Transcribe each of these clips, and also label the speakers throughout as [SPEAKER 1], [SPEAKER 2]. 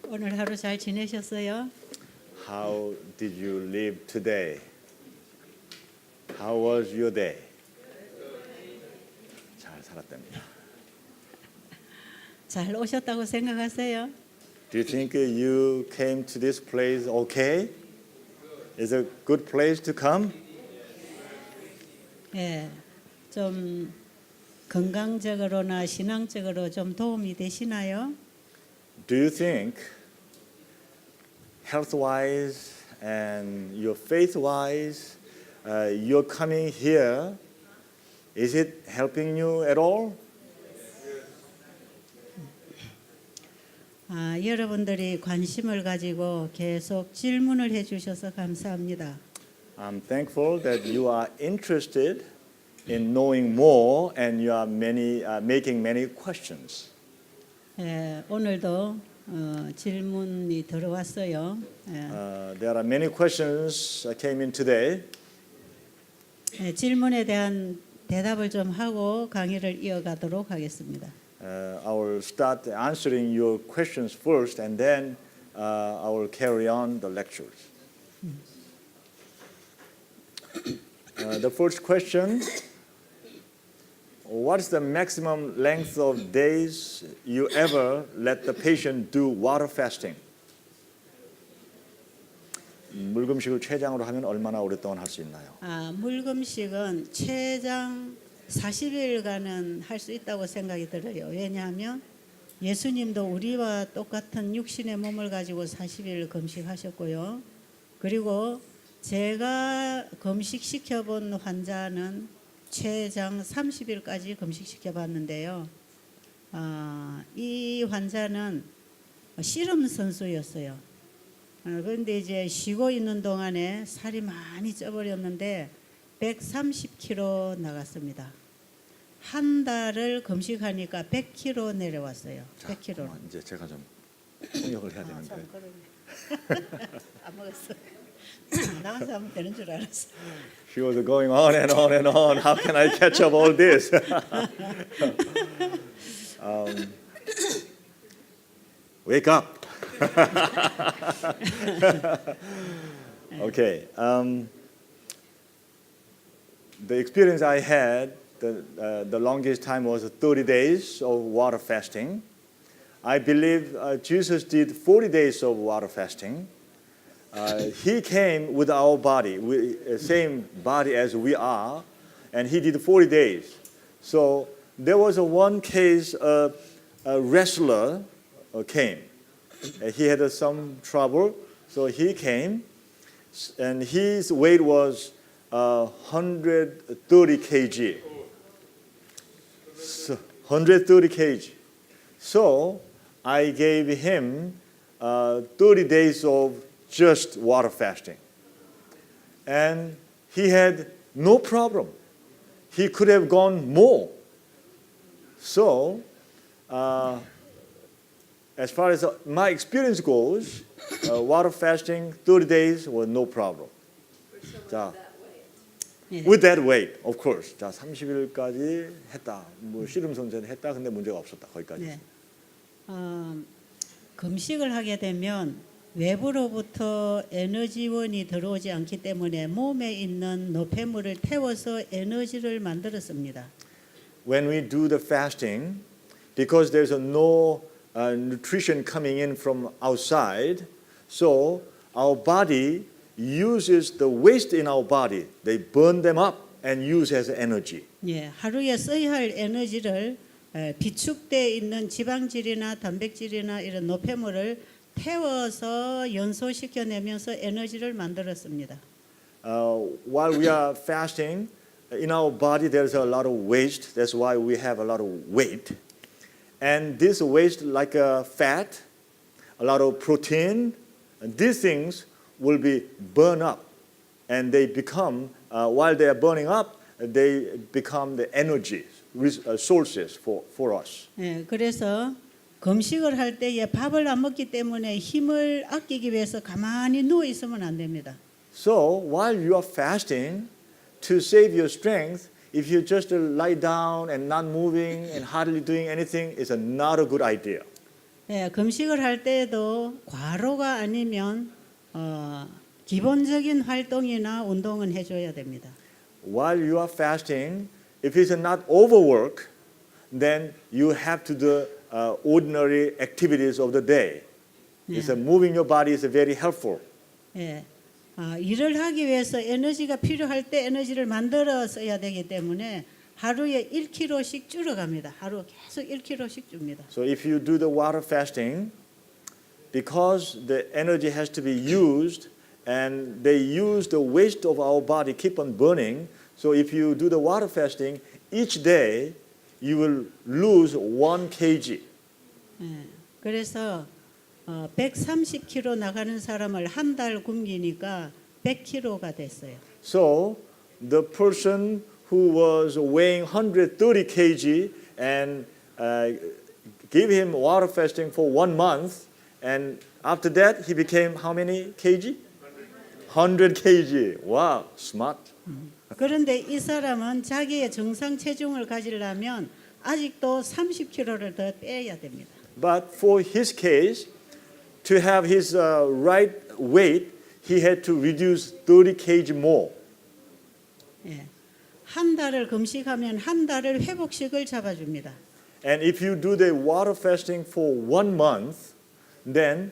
[SPEAKER 1] 오늘 하루 잘 지내셨어요?
[SPEAKER 2] How did you live today? How was your day? 잘 살았답니다.
[SPEAKER 1] 잘 오셨다고 생각하세요?
[SPEAKER 2] Do you think you came to this place okay? Is a good place to come?
[SPEAKER 1] 예, 좀 건강적으로나 신앙적으로 좀 도움이 되시나요?
[SPEAKER 2] Do you think health-wise and your faith-wise, your coming here, is it helping you at all?
[SPEAKER 1] 여러분들이 관심을 가지고 계속 질문을 해주셔서 감사합니다.
[SPEAKER 2] I'm thankful that you are interested in knowing more and you are making many questions.
[SPEAKER 1] 예, 오늘도 질문이 들어왔어요.
[SPEAKER 2] There are many questions that came in today.
[SPEAKER 1] 질문에 대한 대답을 좀 하고 강의를 이어가도록 하겠습니다.
[SPEAKER 2] I will start answering your questions first and then I will carry on the lectures. The first question, what's the maximum length of days you ever let the patient do water fasting? 물금식을 췌장으로 하면 얼마나 오랫동안 할 수 있나요?
[SPEAKER 1] 물금식은 최장 40일간은 할 수 있다고 생각이 들어요. 왜냐하면 예수님도 우리와 똑같은 육신의 몸을 가지고 40일 금식하셨고요. 그리고 제가 금식시켜본 환자는 최장 30일까지 금식시켜봤는데요. 이 환자는 씨름 선수였어요. 그런데 이제 쉬고 있는 동안에 살이 많이 쪄버렸는데 130kg 나갔습니다. 한 달을 금식하니까 100kg 내려왔어요. 100kg.
[SPEAKER 2] 이제 제가 좀 통역을 해야 되는데.
[SPEAKER 1] 안 먹었어. 나가서 하면 되는 줄 알았어.
[SPEAKER 2] She was going on and on and on. How can I catch up all this? Wake up. Okay. The experience I had, the longest time was 30 days of water fasting. I believe Jesus did 40 days of water fasting. He came with our body, same body as we are, and he did 40 days. So there was one case, a wrestler came. He had some trouble, so he came, and his weight was 130 kg. So 130 kg. So I gave him 30 days of just water fasting. And he had no problem. He could have gone more. So, as far as my experience goes, water fasting 30 days was no problem. 자, with that weight, of course. 자, 30일까지 했다. 뭐 씨름 선수는 했다. 근데 문제가 없었다. 거기까지.
[SPEAKER 1] 네. 금식을 하게 되면 외부로부터 에너지원이 들어오지 않기 때문에 몸에 있는 노폐물을 태워서 에너지를 만들었습니다.
[SPEAKER 2] When we do the fasting, because there's no nutrition coming in from outside, so our body uses the waste in our body. They burn them up and use as energy.
[SPEAKER 1] 예, 하루에 써야 할 에너지를 비축돼 있는 지방질이나 단백질이나 이런 노폐물을 태워서 연소시켜내면서 에너지를 만들었습니다.
[SPEAKER 2] While we are fasting, in our body there's a lot of waste. That's why we have a lot of weight. And this waste, like fat, a lot of protein, and these things will be burned up. And they become, while they are burning up, they become the energy sources for us.
[SPEAKER 1] 예, 그래서 금식을 할 때에 밥을 안 먹기 때문에 힘을 아끼기 위해서 가만히 누워 있으면 안 됩니다.
[SPEAKER 2] So while you are fasting, to save your strength, if you just lie down and not moving and hardly doing anything, is not a good idea.
[SPEAKER 1] 예, 금식을 할 때에도 과로가 아니면 기본적인 활동이나 운동은 해줘야 됩니다.
[SPEAKER 2] While you are fasting, if it's not overwork, then you have to do ordinary activities of the day. It's moving your body is very helpful.
[SPEAKER 1] 예, 일을 하기 위해서 에너지가 필요할 때 에너지를 만들어 써야 되기 때문에 하루에 1kg씩 줄어갑니다. 하루 계속 1kg씩 줍니다.
[SPEAKER 2] So if you do the water fasting, because the energy has to be used and they use the waste of our body keep on burning, so if you do the water fasting, each day you will lose 1 kg.
[SPEAKER 1] 예, 그래서 130kg 나가는 사람을 한 달 굶기니까 100kg가 됐어요.
[SPEAKER 2] So the person who was weighing 130 kg and give him water fasting for 1 month, and after that he became how many kg? 100 kg. Wow, smart.
[SPEAKER 1] 그런데 이 사람은 자기의 정상 체중을 가지려면 아직도 30kg를 더 빼야 됩니다.
[SPEAKER 2] But for his case, to have his right weight, he had to reduce 30 kg more.
[SPEAKER 1] 예, 한 달을 금식하면 한 달을 회복식을 잡아줍니다.
[SPEAKER 2] And if you do the water fasting for 1 month, then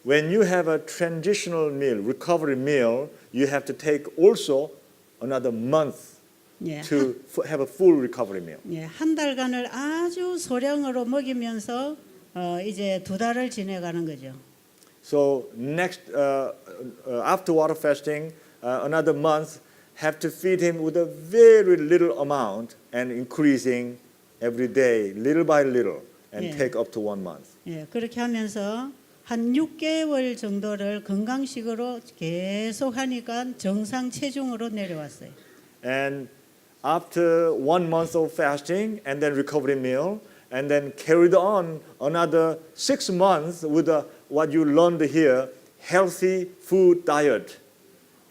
[SPEAKER 2] when you have a transitional meal, recovery meal, you have to take also another month
[SPEAKER 1] 예,
[SPEAKER 2] to have a full recovery meal.
[SPEAKER 1] 예, 한 달간을 아주 소량으로 먹이면서 이제 2달을 지내가는 거죠.
[SPEAKER 2] So next, after water fasting, another month, have to feed him with a very little amount and increasing every day, little by little, and
[SPEAKER 1] Yeah.
[SPEAKER 2] take up to 1 month.
[SPEAKER 1] 예, 그렇게 하면서 한 6개월 정도를 건강식으로 계속 하니까 정상 체중으로 내려왔어요.
[SPEAKER 2] And after 1 month of fasting and then recovery meal, and then carried on another 6 months with what you learned here, healthy food diet.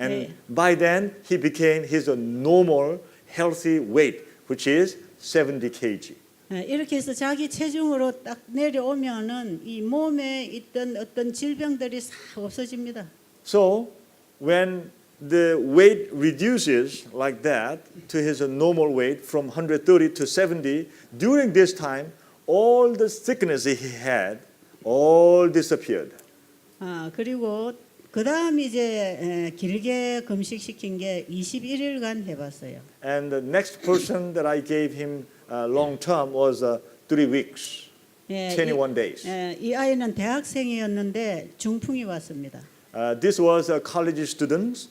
[SPEAKER 2] And
[SPEAKER 1] 네.
[SPEAKER 2] by then he became his normal healthy weight, which is 70 kg.
[SPEAKER 1] 예, 이렇게 해서 자기 체중으로 딱 내려오면은 이 몸에 있던 어떤 질병들이 싹 없어집니다.
[SPEAKER 2] So when the weight reduces like that to his normal weight from 130 to 70, during this time, all the sickness he had all disappeared.
[SPEAKER 1] 그리고 그 다음 이제 길게 금식시킨 게 21일간 해봤어요.
[SPEAKER 2] And the next person that I gave him long term was 3 weeks,
[SPEAKER 1] 예,
[SPEAKER 2] 21 days.
[SPEAKER 1] 이 아이는 대학생이었는데 중풍이 왔습니다.
[SPEAKER 2] This was a college student,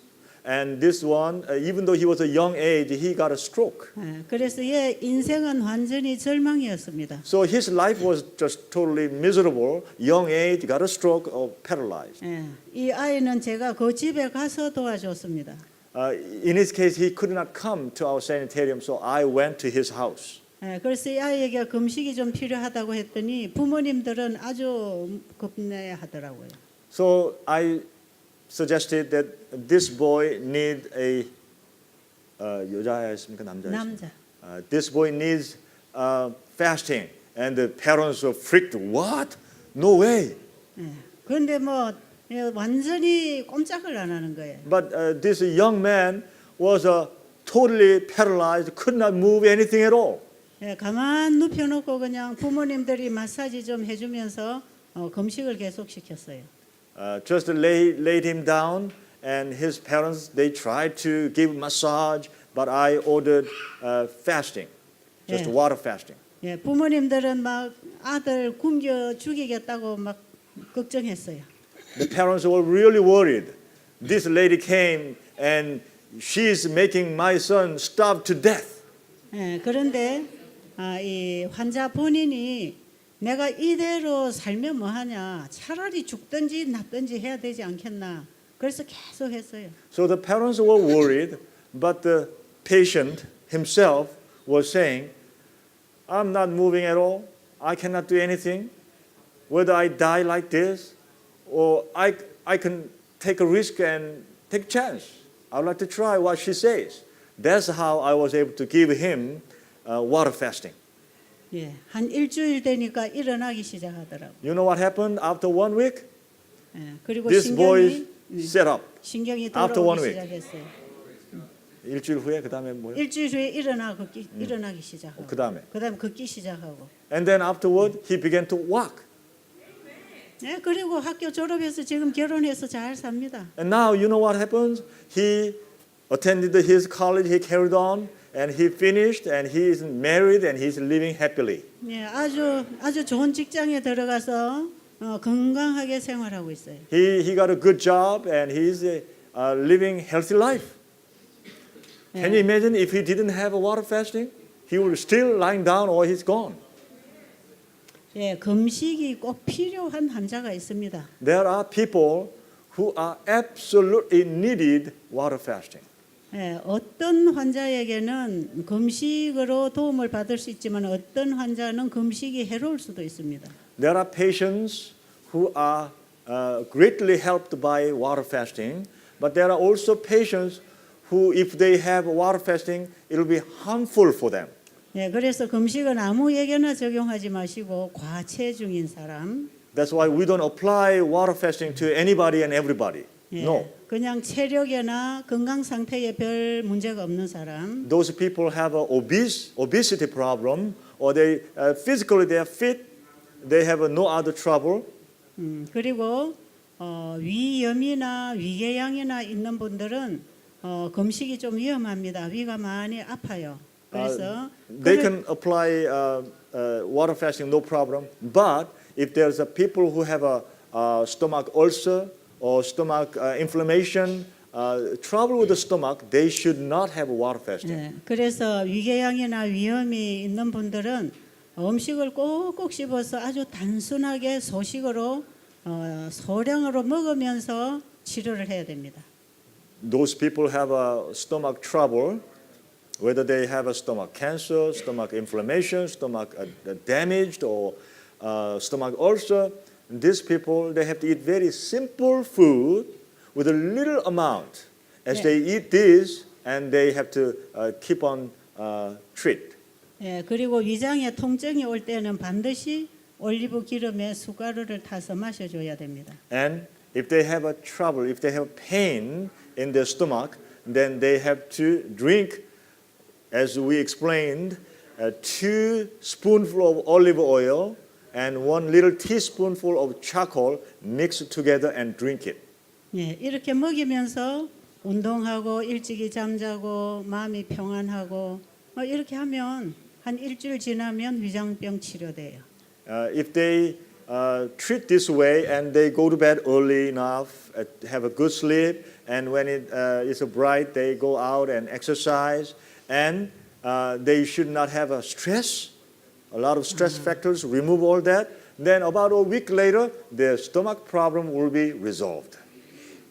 [SPEAKER 2] and this one, even though he was a young age, he got a stroke.
[SPEAKER 1] 그래서 얘 인생은 완전히 절망이었습니다.
[SPEAKER 2] So his life was just totally miserable. Young age, got a stroke, or paralyzed.
[SPEAKER 1] 이 아이는 제가 그 집에 가서 도와줬습니다.
[SPEAKER 2] In his case, he could not come to our sanitarium, so I went to his house.
[SPEAKER 1] 그래서 이 아이에게 금식이 좀 필요하다고 했더니 부모님들은 아주 겁내하더라고요.
[SPEAKER 2] So I suggested that this boy need a 여자였습니까 남자였습니까?
[SPEAKER 1] 남자.
[SPEAKER 2] This boy needs fasting, and the parents were freaked. What? No way.
[SPEAKER 1] 그런데 뭐 완전히 꼼짝을 안 하는 거예요.
[SPEAKER 2] But this young man was totally paralyzed, could not move anything at all.
[SPEAKER 1] 가만 눕혀놓고 그냥 부모님들이 마사지 좀 해주면서 금식을 계속 시켰어요.
[SPEAKER 2] Just laid him down, and his parents they tried to give massage, but I ordered fasting, just
[SPEAKER 1] Yeah.
[SPEAKER 2] water fasting.
[SPEAKER 1] 부모님들은 막 아들 굶겨 죽이겠다고 막 걱정했어요.
[SPEAKER 2] The parents were really worried. This lady came and she's making my son starve to death.
[SPEAKER 1] 그런데 이 환자 본인이 내가 이대로 살면 뭐하냐, 차라리 죽든지 낫든지 해야 되지 않겠나, 그래서 계속 했어요.
[SPEAKER 2] So the parents were worried, but the patient himself was saying, I'm not moving at all. I cannot do anything. Whether I die like this, or I can take a risk and take a chance. I would like to try what she says. That's how I was able to give him water fasting.
[SPEAKER 1] 예, 한 일주일 되니까 일어나기 시작하더라고.
[SPEAKER 2] You know what happened after 1 week?
[SPEAKER 1] 예, 그리고
[SPEAKER 2] This boy
[SPEAKER 1] 신경이
[SPEAKER 2] sat up.
[SPEAKER 1] 신경이
[SPEAKER 2] After 1
[SPEAKER 1] 돌아오기
[SPEAKER 2] week.
[SPEAKER 1] 시작했어요.
[SPEAKER 2] 일주일 후에 그 다음에 뭐요?
[SPEAKER 1] 일주일 후에 일어나기 시작하고.
[SPEAKER 2] 그다음에?
[SPEAKER 1] 그다음에 걷기 시작하고.
[SPEAKER 2] And then afterward, he began to walk.
[SPEAKER 1] 예, 그리고 학교 졸업해서 지금 결혼해서 잘 삽니다.
[SPEAKER 2] And now you know what happens? He attended his college, he carried on, and he finished, and he is married, and he's living happily.
[SPEAKER 1] 예, 아주 좋은 직장에 들어가서 건강하게 생활하고 있어요.
[SPEAKER 2] He got a good job, and he's living healthy life. Can you imagine if he didn't have a water fasting? He would still lying down or he's gone.
[SPEAKER 1] 예, 금식이 꼭 필요한 환자가 있습니다.
[SPEAKER 2] There are people who are absolutely needed water fasting.
[SPEAKER 1] 예, 어떤 환자에게는 금식으로 도움을 받을 수 있지만 어떤 환자는 금식이 해로울 수도 있습니다.
[SPEAKER 2] There are patients who are greatly helped by water fasting, but there are also patients who, if they have water fasting, it will be harmful for them.
[SPEAKER 1] 예, 그래서 금식은 아무에게나 적용하지 마시고 과체중인 사람,
[SPEAKER 2] That's why we don't apply water fasting to anybody and everybody.
[SPEAKER 1] 예,
[SPEAKER 2] No.
[SPEAKER 1] 그냥 체력이나 건강 상태에 별 문제가 없는 사람,
[SPEAKER 2] Those people have a obesity problem, or they physically they are fit, they have no other trouble.
[SPEAKER 1] 그리고 위염이나 위궤양이나 있는 분들은 금식이 좀 위험합니다. 위가 많이 아파요. 그래서
[SPEAKER 2] They can apply water fasting, no problem. But if there's a people who have a stomach ulcer or stomach inflammation, trouble with the stomach, they should not have water fasting.
[SPEAKER 1] 예, 그래서 위궤양이나 위염이 있는 분들은 음식을 꼭꼭 씹어서 아주 단순하게 소식으로 소량으로 먹으면서 치료를 해야 됩니다.
[SPEAKER 2] Those people have a stomach trouble, whether they have a stomach cancer, stomach inflammation, stomach damaged, or stomach ulcer. These people, they have to eat very simple food with a little amount. As they eat this, and they have to keep on treat.
[SPEAKER 1] 예, 그리고 위장에 통증이 올 때는 반드시 올리브 기름에 숟가루를 타서 마셔줘야 됩니다.
[SPEAKER 2] And if they have a trouble, if they have pain in their stomach, then they have to drink, as we explained, 2 spoonfuls of olive oil and 1 little teaspoonful of charcoal mixed together and drink it.
[SPEAKER 1] 예, 이렇게 먹이면서 운동하고 일찍이 잠자고 마음이 평안하고 이렇게 하면 한 일주일 지나면 위장병 치료돼요.
[SPEAKER 2] If they treat this way and they go to bed early enough, have a good sleep, and when it is bright, they go out and exercise, and they should not have a stress, a lot of stress factors, remove all that, then about a week later, their stomach problem will be resolved.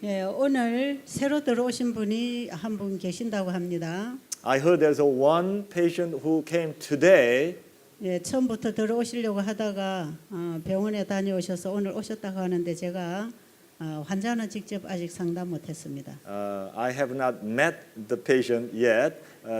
[SPEAKER 1] 예, 오늘 새로 들어오신 분이 한 분 계신다고 합니다.
[SPEAKER 2] I heard there's one patient who came today.
[SPEAKER 1] 예, 처음부터 들어오시려고 하다가 병원에 다녀오셔서 오늘 오셨다고 하는데 제가 환자는 직접 아직 상담 못했습니다.
[SPEAKER 2] I have not met the patient yet.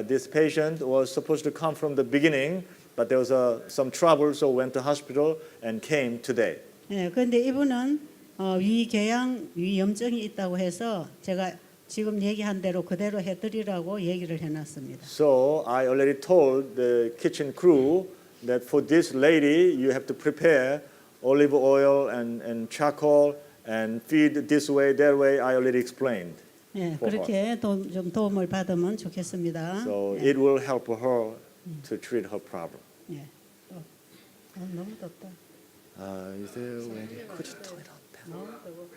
[SPEAKER 2] This patient was supposed to come from the beginning, but there was some trouble, so went to hospital and came today.
[SPEAKER 1] 예, 그런데 이분은 위궤양, 위염증이 있다고 해서 제가 지금 얘기한 대로 그대로 해드리라고 얘기를 해놨습니다.
[SPEAKER 2] So I already told the kitchen crew that for this lady, you have to prepare olive oil and charcoal and feed this way, that way. I already explained.
[SPEAKER 1] 예, 그렇게 좀 도움을 받으면 좋겠습니다.
[SPEAKER 2] So
[SPEAKER 1] 예,
[SPEAKER 2] it will help her to treat her problem.
[SPEAKER 1] 예. 너무 덥다.
[SPEAKER 2] Is there a way? Could you turn it on?
[SPEAKER 1] 너무 더워.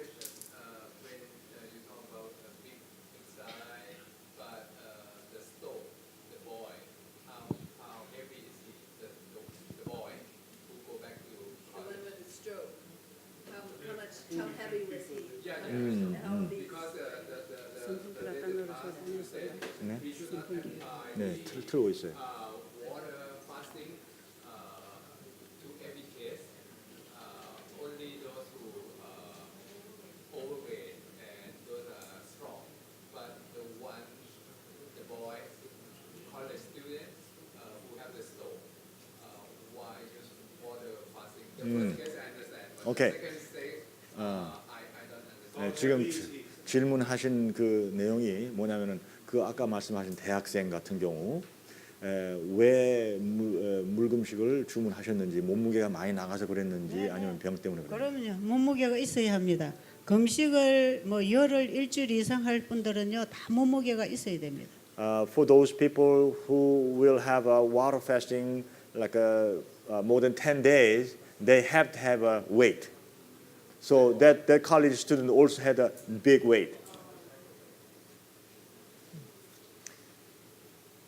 [SPEAKER 3] How heavy was he?
[SPEAKER 2] 네, 틀고 있어요.
[SPEAKER 4] Water fasting to every case. Only those who overweight and those are strong. But the boy, college students who have the stone,
[SPEAKER 2] Okay.
[SPEAKER 4] Second stage, I don't understand.
[SPEAKER 2] 네, 지금 질문하신 그 내용이 뭐냐면은 그 아까 말씀하신 대학생 같은 경우 왜 물금식을 주문하셨는지 몸무게가 많이 나가서 그랬는지 아니면 병 때문에 그랬는지.
[SPEAKER 1] 그러면요 몸무게가 있어야 합니다. 금식을 뭐 열흘 일주일 이상 할 분들은요 다 몸무게가 있어야 됩니다.
[SPEAKER 2] For those people who will have a water fasting like more than 10 days, they have to have a weight. So that college student also had a big weight.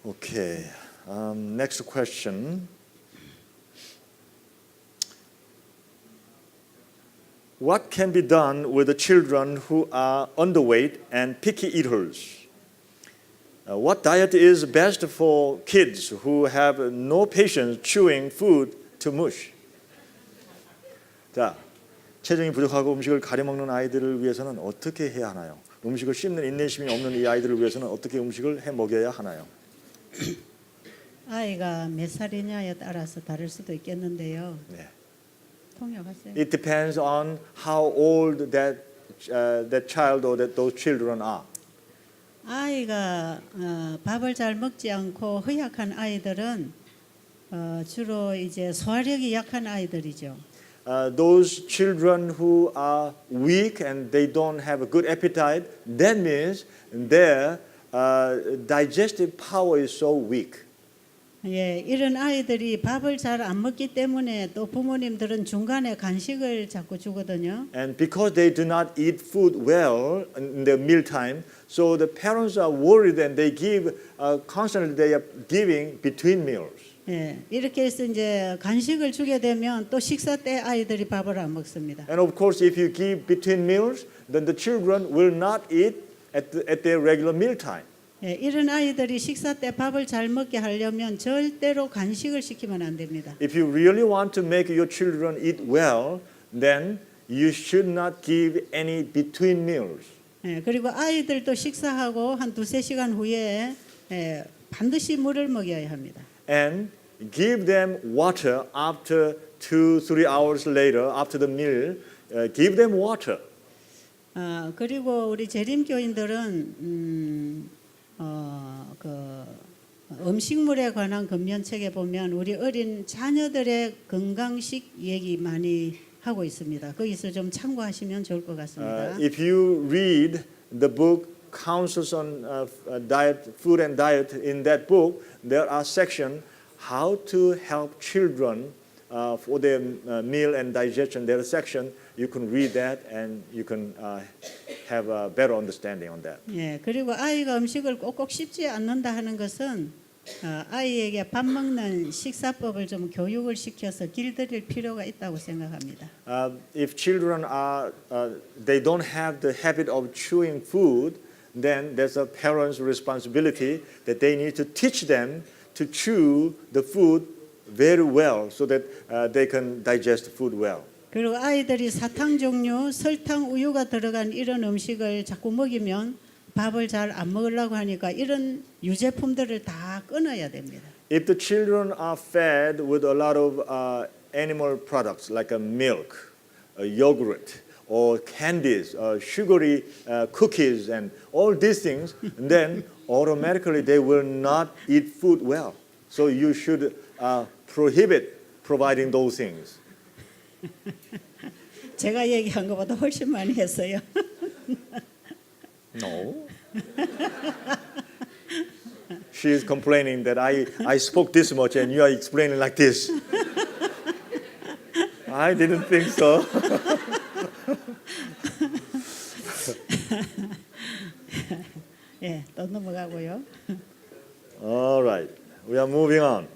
[SPEAKER 2] Okay. Next question. What can be done with the children who are underweight and picky eaters? What diet is best for kids who have no patience chewing food to mush? 자, 체중이 부족하고 음식을 가려 먹는 아이들을 위해서는 어떻게 해야 하나요? 음식을 씹는 인내심이 없는 이 아이들을 위해서는 어떻게 음식을 해 먹여야 하나요?
[SPEAKER 1] 아이가 몇 살이냐에 따라서 다를 수도 있겠는데요.
[SPEAKER 2] 네.
[SPEAKER 1] 통역하세요.
[SPEAKER 2] It depends on how old that child or those children are.
[SPEAKER 1] 아이가 밥을 잘 먹지 않고 허약한 아이들은 주로 이제 소화력이 약한 아이들이죠.
[SPEAKER 2] Those children who are weak and they don't have a good appetite, that means their digestive power is so weak.
[SPEAKER 1] 예, 이런 아이들이 밥을 잘 안 먹기 때문에 또 부모님들은 중간에 간식을 자꾸 주거든요.
[SPEAKER 2] And because they do not eat food well in their mealtime, so the parents are worried and they give constantly they are giving between meals.
[SPEAKER 1] 예, 이렇게 해서 이제 간식을 주게 되면 또 식사 때 아이들이 밥을 안 먹습니다.
[SPEAKER 2] And of course, if you give between meals, then the children will not eat at their regular mealtime.
[SPEAKER 1] 예, 이런 아이들이 식사 때 밥을 잘 먹게 하려면 절대로 간식을 시키면 안 됩니다.
[SPEAKER 2] If you really want to make your children eat well, then you should not give any between meals.
[SPEAKER 1] 예, 그리고 아이들도 식사하고 한 2-3시간 후에 반드시 물을 먹여야 합니다.
[SPEAKER 2] And give them water after 2-3 hours later, after the meal, give them water.
[SPEAKER 1] 그리고 우리 재림교인들은 음식물에 관한 금면책에 보면 우리 어린 자녀들의 건강식 얘기 많이 하고 있습니다. 거기서 좀 참고하시면 좋을 것 같습니다.
[SPEAKER 2] If you read the book Counsels on Diet, Food and Diet, in that book, there are sections how to help children for their meal and digestion. There is a section you can read that and you can have a better understanding on that.
[SPEAKER 1] 예, 그리고 아이가 음식을 꼭꼭 씹지 않는다 하는 것은 아이에게 밥 먹는 식사법을 좀 교육을 시켜서 길들일 필요가 있다고 생각합니다.
[SPEAKER 2] If children are they don't have the habit of chewing food, then there's a parent's responsibility that they need to teach them to chew the food very well so that they can digest the food well.
[SPEAKER 1] 그리고 아이들이 사탕 종류, 설탕, 우유가 들어간 이런 음식을 자꾸 먹이면 밥을 잘 안 먹으려고 하니까 이런 유제품들을 다 끊어야 됩니다.
[SPEAKER 2] If the children are fed with a lot of animal products like milk, yogurt, or candies, sugary cookies, and all these things, then automatically they will not eat food well. So you should prohibit providing those things.
[SPEAKER 1] 제가 얘기한 것보다 훨씬 많이 했어요.
[SPEAKER 2] No. She is complaining that I spoke this much and you are explaining like this. I didn't think so.
[SPEAKER 1] 예, 또 넘어가고요.
[SPEAKER 2] All right, we are moving on.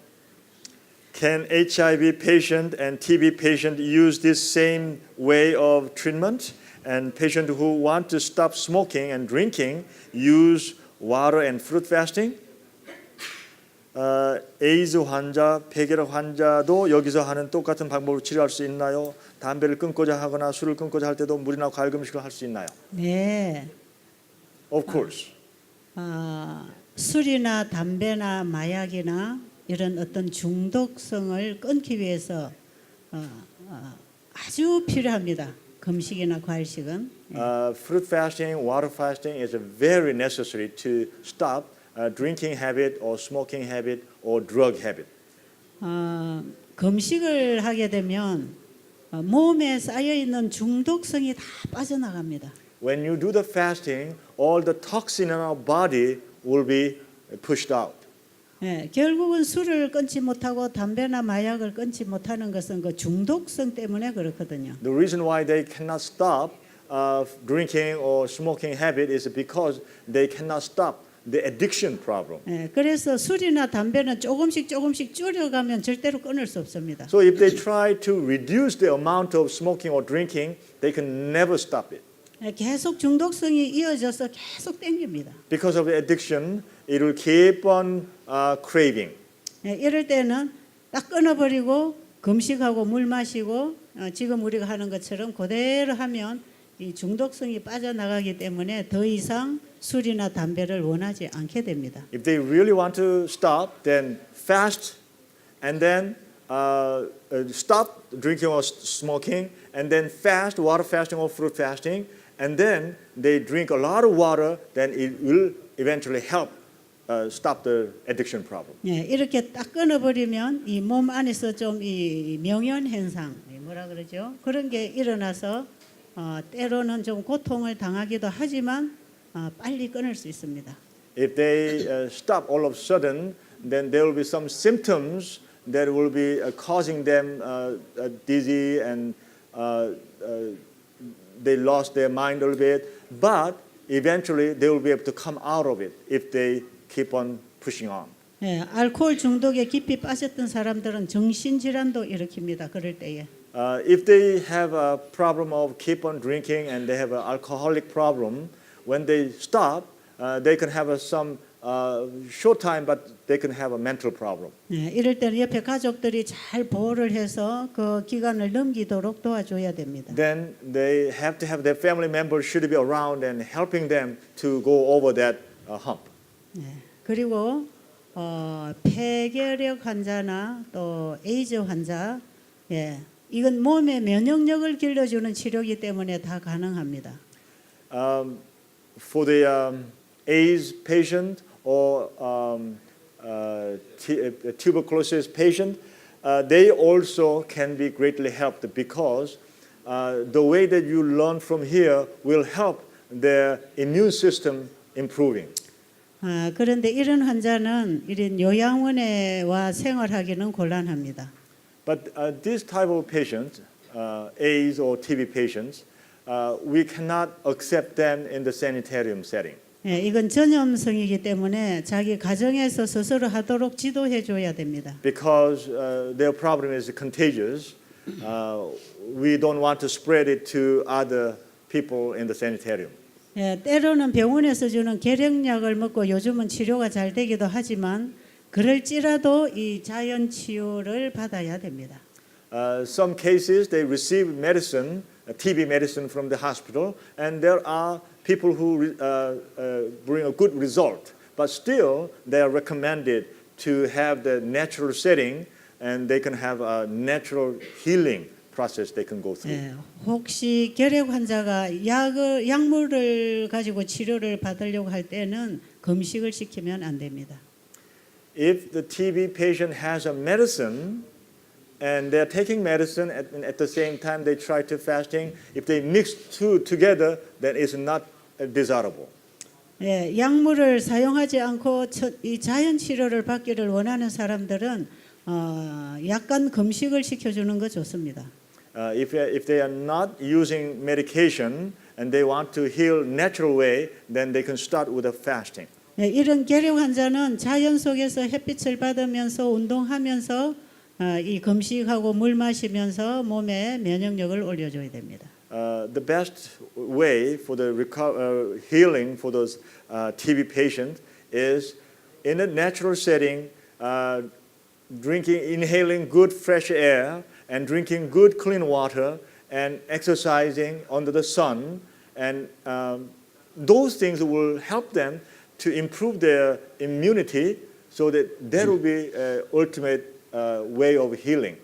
[SPEAKER 2] Can HIV patient and TB patient use this same way of treatment? And patient who want to stop smoking and drinking use water and fruit fasting? 에이즈 환자, 폐결핵 환자도 여기서 하는 똑같은 방법으로 치료할 수 있나요? 담배를 끊고자 하거나 술을 끊고자 할 때도 물이나 과일 금식을 할 수 있나요?
[SPEAKER 1] 네.
[SPEAKER 2] Of course.
[SPEAKER 1] 술이나 담배나 마약이나 이런 어떤 중독성을 끊기 위해서 아주 필요합니다. 금식이나 과일식은.
[SPEAKER 2] Fruit fasting, water fasting is very necessary to stop drinking habit or smoking habit or drug habit.
[SPEAKER 1] 금식을 하게 되면 몸에 쌓여 있는 중독성이 다 빠져나갑니다.
[SPEAKER 2] When you do the fasting, all the toxin in our body will be pushed out.
[SPEAKER 1] 예, 결국은 술을 끊지 못하고 담배나 마약을 끊지 못하는 것은 그 중독성 때문에 그렇거든요.
[SPEAKER 2] The reason why they cannot stop drinking or smoking habit is because they cannot stop the addiction problem.
[SPEAKER 1] 예, 그래서 술이나 담배는 조금씩 줄여가면 절대로 끊을 수 없습니다.
[SPEAKER 2] So if they try to reduce the amount of smoking or drinking, they can never stop it.
[SPEAKER 1] 예, 계속 중독성이 이어져서 계속 땡깁니다.
[SPEAKER 2] Because of the addiction, it will keep on craving.
[SPEAKER 1] 예, 이럴 때는 딱 끊어버리고 금식하고 물 마시고 지금 우리가 하는 것처럼 그대로 하면 이 중독성이 빠져나가기 때문에 더 이상 술이나 담배를 원하지 않게 됩니다.
[SPEAKER 2] If they really want to stop, then fast and then stop drinking or smoking and then fast, water fasting or fruit fasting, and then they drink a lot of water, then it will eventually help stop the addiction problem.
[SPEAKER 1] 예, 이렇게 딱 끊어버리면 이 몸 안에서 좀 이 명현 현상, 뭐라 그러죠? 그런 게 일어나서 때로는 좀 고통을 당하기도 하지만 빨리 끊을 수 있습니다.
[SPEAKER 2] If they stop all of a sudden, then there will be some symptoms that will be causing them dizzy and they lost their mind a little bit. But eventually, they will be able to come out of it if they keep on pushing on.
[SPEAKER 1] 예, 알코올 중독에 깊이 빠졌던 사람들은 정신질환도 일으킵니다. 그럴 때에.
[SPEAKER 2] If they have a problem of keep on drinking and they have an alcoholic problem, when they stop, they can have some short time, but they can have a mental problem.
[SPEAKER 1] 예, 이럴 때는 옆에 가족들이 잘 보호를 해서 그 기간을 넘기도록 도와줘야 됩니다.
[SPEAKER 2] Then they have to have their family members should be around and helping them to go over that hump.
[SPEAKER 1] 예, 그리고 폐결핵 환자나 또 에이즈 환자, 예, 이건 몸의 면역력을 길러주는 치료이기 때문에 다 가능합니다.
[SPEAKER 2] For the AIDS patient or tuberculosis patient, they also can be greatly helped because the way that you learn from here will help their immune system improving.
[SPEAKER 1] 그런데 이런 환자는 이런 요양원에 와 생활하기는 곤란합니다.
[SPEAKER 2] But this type of patients, AIDS or TB patients, we cannot accept them in the sanitarium setting.
[SPEAKER 1] 예, 이건 전염성이기 때문에 자기 가정에서 스스로 하도록 지도해 줘야 됩니다.
[SPEAKER 2] Because their problem is contagious, we don't want to spread it to other people in the sanitarium.
[SPEAKER 1] 예, 때로는 병원에서 주는 계량약을 먹고 요즘은 치료가 잘 되기도 하지만 그럴지라도 이 자연 치유를 받아야 됩니다.
[SPEAKER 2] Some cases they receive medicine, TB medicine from the hospital, and there are people who bring a good result. But still, they are recommended to have the natural setting, and they can have a natural healing process they can go through.
[SPEAKER 1] 예, 혹시 결핵 환자가 약물을 가지고 치료를 받으려고 할 때는 금식을 시키면 안 됩니다.
[SPEAKER 2] If the TB patient has a medicine and they're taking medicine at the same time they try to fasting, if they mix two together, then it's not desirable.
[SPEAKER 1] 예, 약물을 사용하지 않고 이 자연 치료를 받기를 원하는 사람들은 약간 금식을 시켜주는 거 좋습니다.
[SPEAKER 2] If they are not using medication and they want to heal natural way, then they can start with a fasting.
[SPEAKER 1] 예, 이런 결핵 환자는 자연 속에서 햇빛을 받으면서 운동하면서 이 금식하고 물 마시면서 몸에 면역력을 올려줘야 됩니다.
[SPEAKER 2] The best way for the healing for those TB patients is in a natural setting, inhaling good fresh air and drinking good clean water and exercising under the sun, and those things will help them to improve their immunity so that will be ultimate way of healing.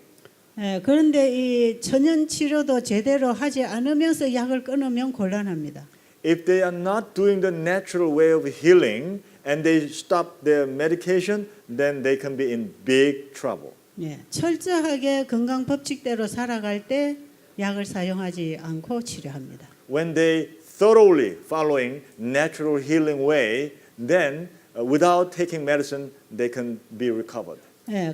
[SPEAKER 1] 그런데 이 천연 치료도 제대로 하지 않으면서 약을 끊으면 곤란합니다.
[SPEAKER 2] If they are not doing the natural way of healing and they stop their medication, then they can be in big trouble.
[SPEAKER 1] 철저하게 건강 법칙대로 살아갈 때 약을 사용하지 않고 치료합니다.
[SPEAKER 2] When they thoroughly following natural healing way, then without taking medicine, they can be recovered.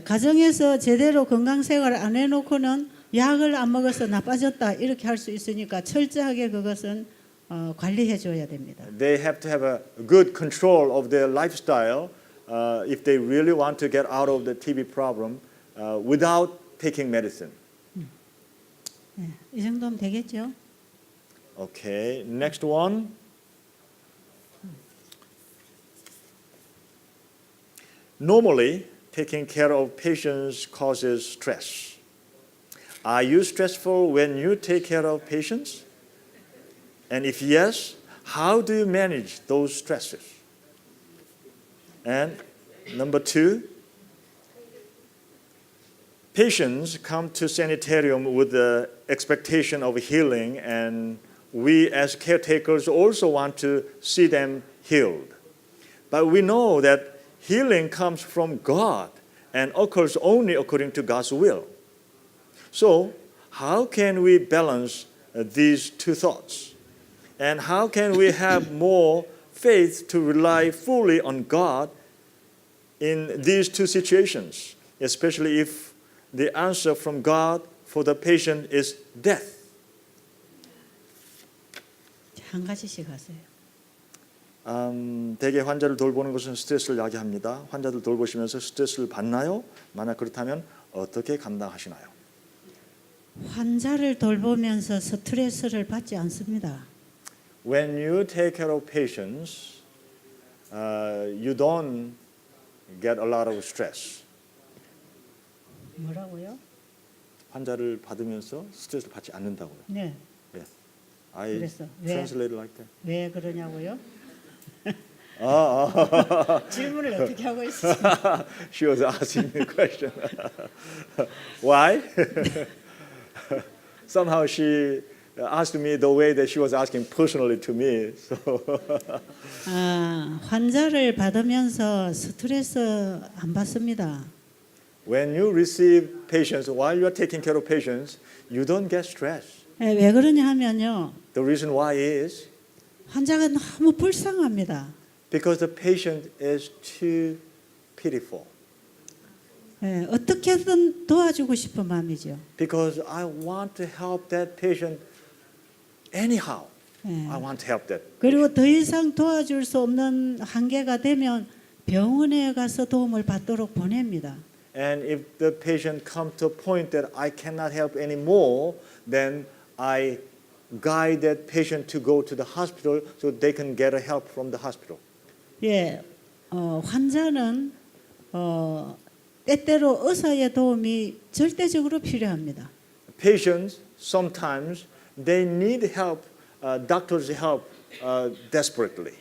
[SPEAKER 1] 가정에서 제대로 건강 생활을 안 해놓고는 약을 안 먹어서 나빠졌다 이렇게 할 수 있으니까 철저하게 그것은 관리해 줘야 됩니다.
[SPEAKER 2] They have to have a good control of their lifestyle if they really want to get out of the TB problem without taking medicine.
[SPEAKER 1] 이 정도면 되겠죠?
[SPEAKER 2] Okay, next one. Normally, taking care of patients causes stress. Are you stressful when you take care of patients? And if yes, how do you manage those stresses? And number two, patients come to sanitarium with the expectation of healing, and we as caretakers also want to see them healed. But we know that healing comes from God and occurs only according to God's will. So, how can we balance these two thoughts? And how can we have more faith to rely fully on God in these two situations, especially if the answer from God for the patient is death?
[SPEAKER 1] 한 가지씩 하세요.
[SPEAKER 2] 대개 환자를 돌보는 것은 스트레스를 야기합니다. 환자들 돌보시면서 스트레스를 받나요? 만약 그렇다면 어떻게 감당하시나요?
[SPEAKER 1] 환자를 돌보면서 스트레스를 받지 않습니다.
[SPEAKER 2] When you take care of patients, you don't get a lot of stress.
[SPEAKER 1] 뭐라고요?
[SPEAKER 2] 환자를 받으면서 스트레스를 받지 않는다고요.
[SPEAKER 1] 네.
[SPEAKER 2] I
[SPEAKER 1] 그래서 왜?
[SPEAKER 2] translate like that.
[SPEAKER 1] 왜 그러냐고요?
[SPEAKER 2] 아.
[SPEAKER 1] 질문을 어떻게 하고 있어요?
[SPEAKER 2] She was asking me a question. Why? Somehow she asked me the way that she was asking personally to me. So
[SPEAKER 1] 환자를 받으면서 스트레스 안 받습니다.
[SPEAKER 2] when you receive patients, while you are taking care of patients, you don't get stress.
[SPEAKER 1] 왜 그러냐 하면요.
[SPEAKER 2] The reason why is
[SPEAKER 1] 환자가 너무 불쌍합니다.
[SPEAKER 2] because the patient is too pitiful.
[SPEAKER 1] 어떻게든 도와주고 싶은 마음이죠.
[SPEAKER 2] Because I want to help that patient anyhow. I want to help that.
[SPEAKER 1] 그리고 더 이상 도와줄 수 없는 한계가 되면 병원에 가서 도움을 받도록 보냅니다.
[SPEAKER 2] And if the patient comes to a point that I cannot help anymore, then I guide that patient to go to the hospital so they can get a help from the hospital.
[SPEAKER 1] 환자는 때때로 의사의 도움이 절대적으로 필요합니다.
[SPEAKER 2] Patients sometimes they need help, doctors' help desperately.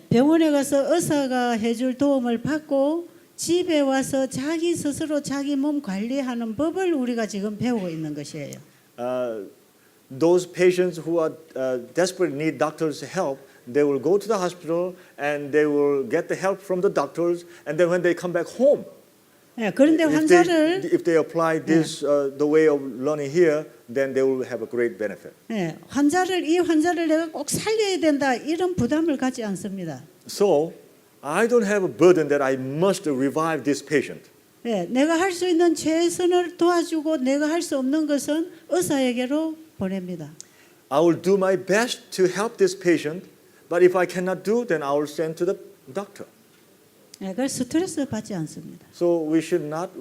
[SPEAKER 1] 병원에 가서 의사가 해줄 도움을 받고 집에 와서 자기 스스로 자기 몸 관리하는 법을 우리가 지금 배우고 있는 것이에요.
[SPEAKER 2] Those patients who are desperate need doctors' help, they will go to the hospital and they will get the help from the doctors, and then when they come back home,
[SPEAKER 1] 그런데 환자를
[SPEAKER 2] if they apply this the way of learning here, then they will have a great benefit.
[SPEAKER 1] 이 환자를 내가 꼭 살려야 된다 이런 부담을 갖지 않습니다.
[SPEAKER 2] So I don't have a burden that I must revive this patient.
[SPEAKER 1] 내가 할 수 있는 최선을 도와주고 내가 할 수 없는 것은 의사에게로 보냅니다.
[SPEAKER 2] I will do my best to help this patient, but if I cannot do, then I will send to the doctor.
[SPEAKER 1] 그래서 스트레스 받지 않습니다.
[SPEAKER 2] So we should not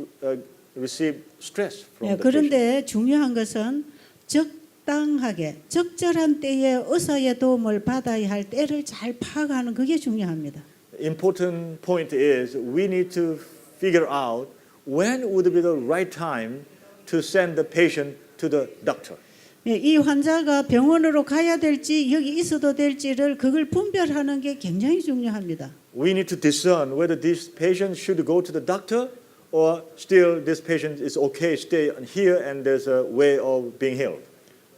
[SPEAKER 2] receive stress from the patient.
[SPEAKER 1] 그런데 중요한 것은 적당하게 적절한 때에 의사의 도움을 받아야 할 때를 잘 파악하는 그게 중요합니다.
[SPEAKER 2] Important point is we need to figure out when would be the right time to send the patient to the doctor.
[SPEAKER 1] 이 환자가 병원으로 가야 될지 여기 있어도 될지를 그걸 분별하는 게 굉장히 중요합니다.
[SPEAKER 2] We need to discern whether this patient should go to the doctor or still this patient is okay, stay here and there's a way of being healed.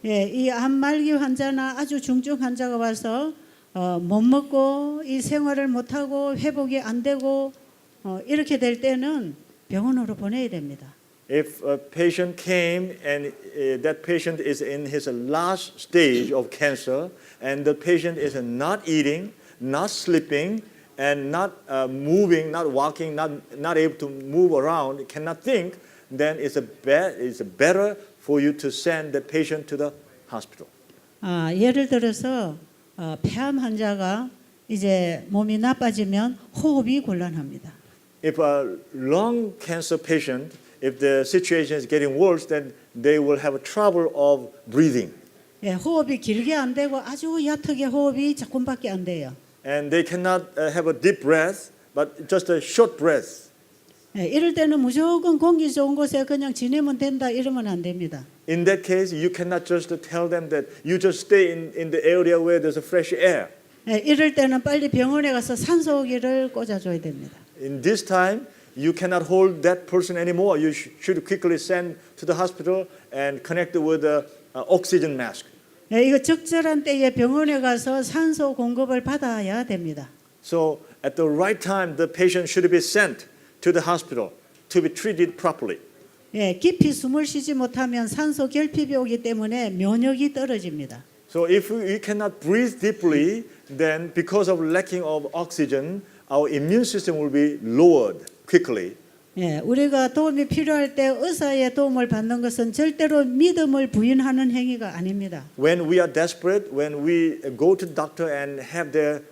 [SPEAKER 1] 예, 이 암말기 환자나 아주 중증 환자가 와서 못 먹고 이 생활을 못 하고 회복이 안 되고 이렇게 될 때는 병원으로 보내야 됩니다.
[SPEAKER 2] If a patient came and that patient is in his last stage of cancer and the patient is not eating, not sleeping, and not moving, not walking, not able to move around, cannot think, then it's better for you to send the patient to the hospital.
[SPEAKER 1] 예를 들어서 폐암 환자가 이제 몸이 나빠지면 호흡이 곤란합니다.
[SPEAKER 2] If a lung cancer patient, if the situation is getting worse, then they will have trouble of breathing.
[SPEAKER 1] 예, 호흡이 길게 안 되고 아주 얕게 호흡이 조금밖에 안 돼요.
[SPEAKER 2] And they cannot have a deep breath, but just a short breath.
[SPEAKER 1] 예, 이럴 때는 무조건 공기 좋은 곳에 그냥 지내면 된다 이러면 안 됩니다.
[SPEAKER 2] In that case, you cannot just tell them that you just stay in the area where there's a fresh air.
[SPEAKER 1] 예, 이럴 때는 빨리 병원에 가서 산소호흡기를 꽂아줘야 됩니다.
[SPEAKER 2] In this time, you cannot hold that person anymore. You should quickly send to the hospital and connect with the oxygen mask.
[SPEAKER 1] 예, 이거 적절한 때에 병원에 가서 산소 공급을 받아야 됩니다.
[SPEAKER 2] So at the right time, the patient should be sent to the hospital to be treated properly.
[SPEAKER 1] 예, 깊이 숨을 쉬지 못하면 산소 결핍이 오기 때문에 면역이 떨어집니다.
[SPEAKER 2] So if we cannot breathe deeply, then because of lacking of oxygen, our immune system will be lowered quickly.
[SPEAKER 1] 예, 우리가 도움이 필요할 때 의사의 도움을 받는 것은 절대로 믿음을 부인하는 행위가 아닙니다.
[SPEAKER 2] When we are desperate, when we go to the doctor and have their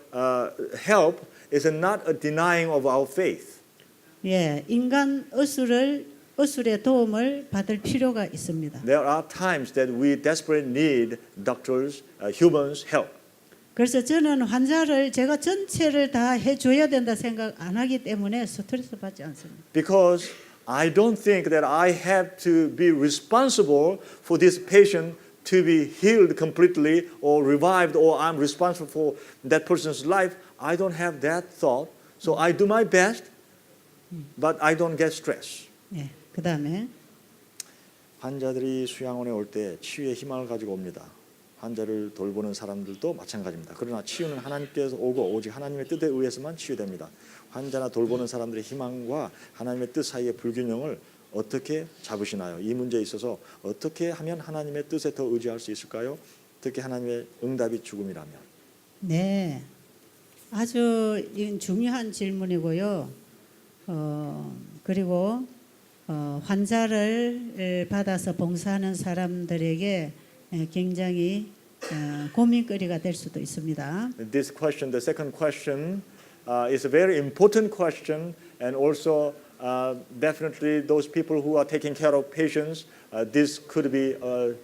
[SPEAKER 2] help, is not a denying of our faith.
[SPEAKER 1] 예, 인간 의술의 도움을 받을 필요가 있습니다.
[SPEAKER 2] There are times that we desperately need doctors, humans' help.
[SPEAKER 1] 그래서 저는 환자를 제가 전체를 다 해줘야 된다 생각 안 하기 때문에 스트레스 받지 않습니다.
[SPEAKER 2] Because I don't think that I have to be responsible for this patient to be healed completely or revived, or I'm responsible for that person's life. I don't have that thought. So I do my best, but I don't get stressed.
[SPEAKER 1] 예, 그다음에
[SPEAKER 2] 환자들이 수양원에 올 때 치유의 희망을 가지고 옵니다. 환자를 돌보는 사람들도 마찬가지입니다. 그러나 치유는 하나님께서 오고 오직 하나님의 뜻에 의해서만 치유됩니다. 환자나 돌보는 사람들의 희망과 하나님의 뜻 사이의 불균형을 어떻게 잡으시나요? 이 문제에 있어서 어떻게 하면 하나님의 뜻에 더 의지할 수 있을까요? 특히 하나님의 응답이 죽음이라면.
[SPEAKER 1] 네, 아주 중요한 질문이고요. 그리고 환자를 받아서 봉사하는 사람들에게 굉장히 고민거리가 될 수도 있습니다.
[SPEAKER 2] This question, the second question, is a very important question, and also definitely those people who are taking care of patients, this could be a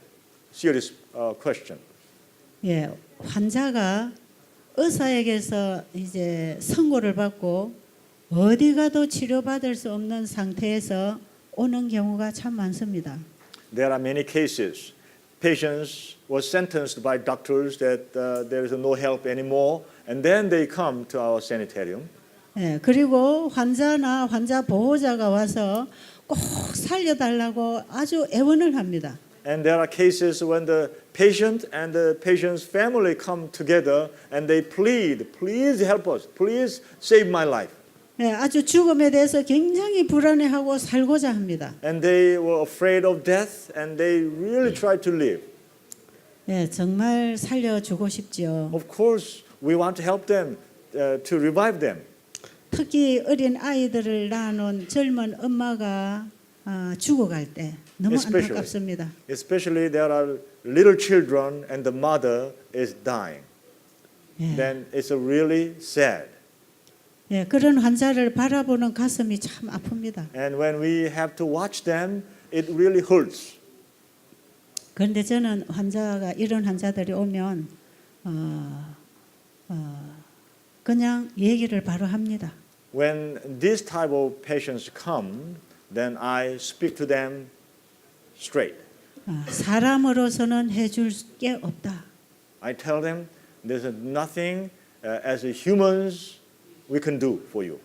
[SPEAKER 2] serious question.
[SPEAKER 1] 예, 환자가 의사에게서 이제 선고를 받고 어디 가도 치료받을 수 없는 상태에서 오는 경우가 참 많습니다.
[SPEAKER 2] There are many cases. Patients were sentenced by doctors that there is no help anymore, and then they come to our sanitarium.
[SPEAKER 1] 예, 그리고 환자나 환자 보호자가 와서 꼭 살려달라고 아주 애원을 합니다.
[SPEAKER 2] And there are cases when the patient and the patient's family come together and they plead, please help us, please save my life.
[SPEAKER 1] 예, 아주 죽음에 대해서 굉장히 불안해하고 살고자 합니다.
[SPEAKER 2] And they were afraid of death and they really tried to live.
[SPEAKER 1] 예, 정말 살려주고 싶죠.
[SPEAKER 2] Of course, we want to help them, to revive them.
[SPEAKER 1] 특히 어린 아이들을 낳아놓은 젊은 엄마가 죽어갈 때 너무 안타깝습니다.
[SPEAKER 2] Especially there are little children and the mother is dying.
[SPEAKER 1] 예.
[SPEAKER 2] Then it's really sad.
[SPEAKER 1] 예, 그런 환자를 바라보는 가슴이 참 아픕니다.
[SPEAKER 2] And when we have to watch them, it really hurts.
[SPEAKER 1] 그런데 저는 이런 환자들이 오면 그냥 얘기를 바로 합니다.
[SPEAKER 2] When this type of patients come, then I speak to them straight.
[SPEAKER 1] 사람으로서는 해줄 게 없다.
[SPEAKER 2] I tell them there's nothing as humans we can do for you.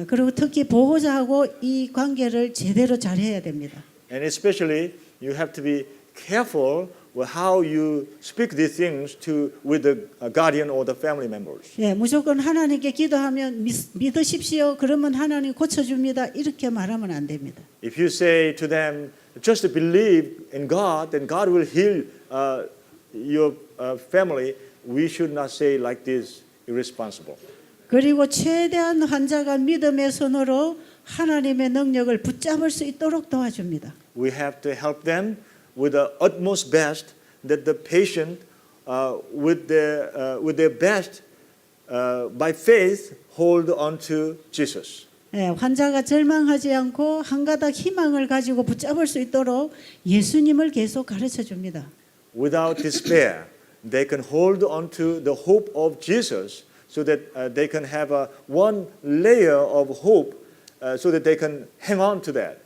[SPEAKER 1] 그리고 특히 보호자하고 이 관계를 제대로 잘해야 됩니다.
[SPEAKER 2] And especially, you have to be careful with how you speak these things with the guardian or the family members.
[SPEAKER 1] 예, 무조건 하나님께 기도하면 믿으십시오. 그러면 하나님 고쳐줍니다. 이렇게 말하면 안 됩니다.
[SPEAKER 2] If you say to them, just believe in God, then God will heal your family, we should not say like this, irresponsible.
[SPEAKER 1] 그리고 최대한 환자가 믿음의 손으로 하나님의 능력을 붙잡을 수 있도록 도와줍니다.
[SPEAKER 2] We have to help them with the utmost best that the patient, with their best, by faith, hold on to Jesus.
[SPEAKER 1] 예, 환자가 절망하지 않고 한 가닥 희망을 가지고 붙잡을 수 있도록 예수님을 계속 가르쳐 줍니다.
[SPEAKER 2] Without despair, they can hold on to the hope of Jesus so that they can have one layer of hope so that they can hang on to that.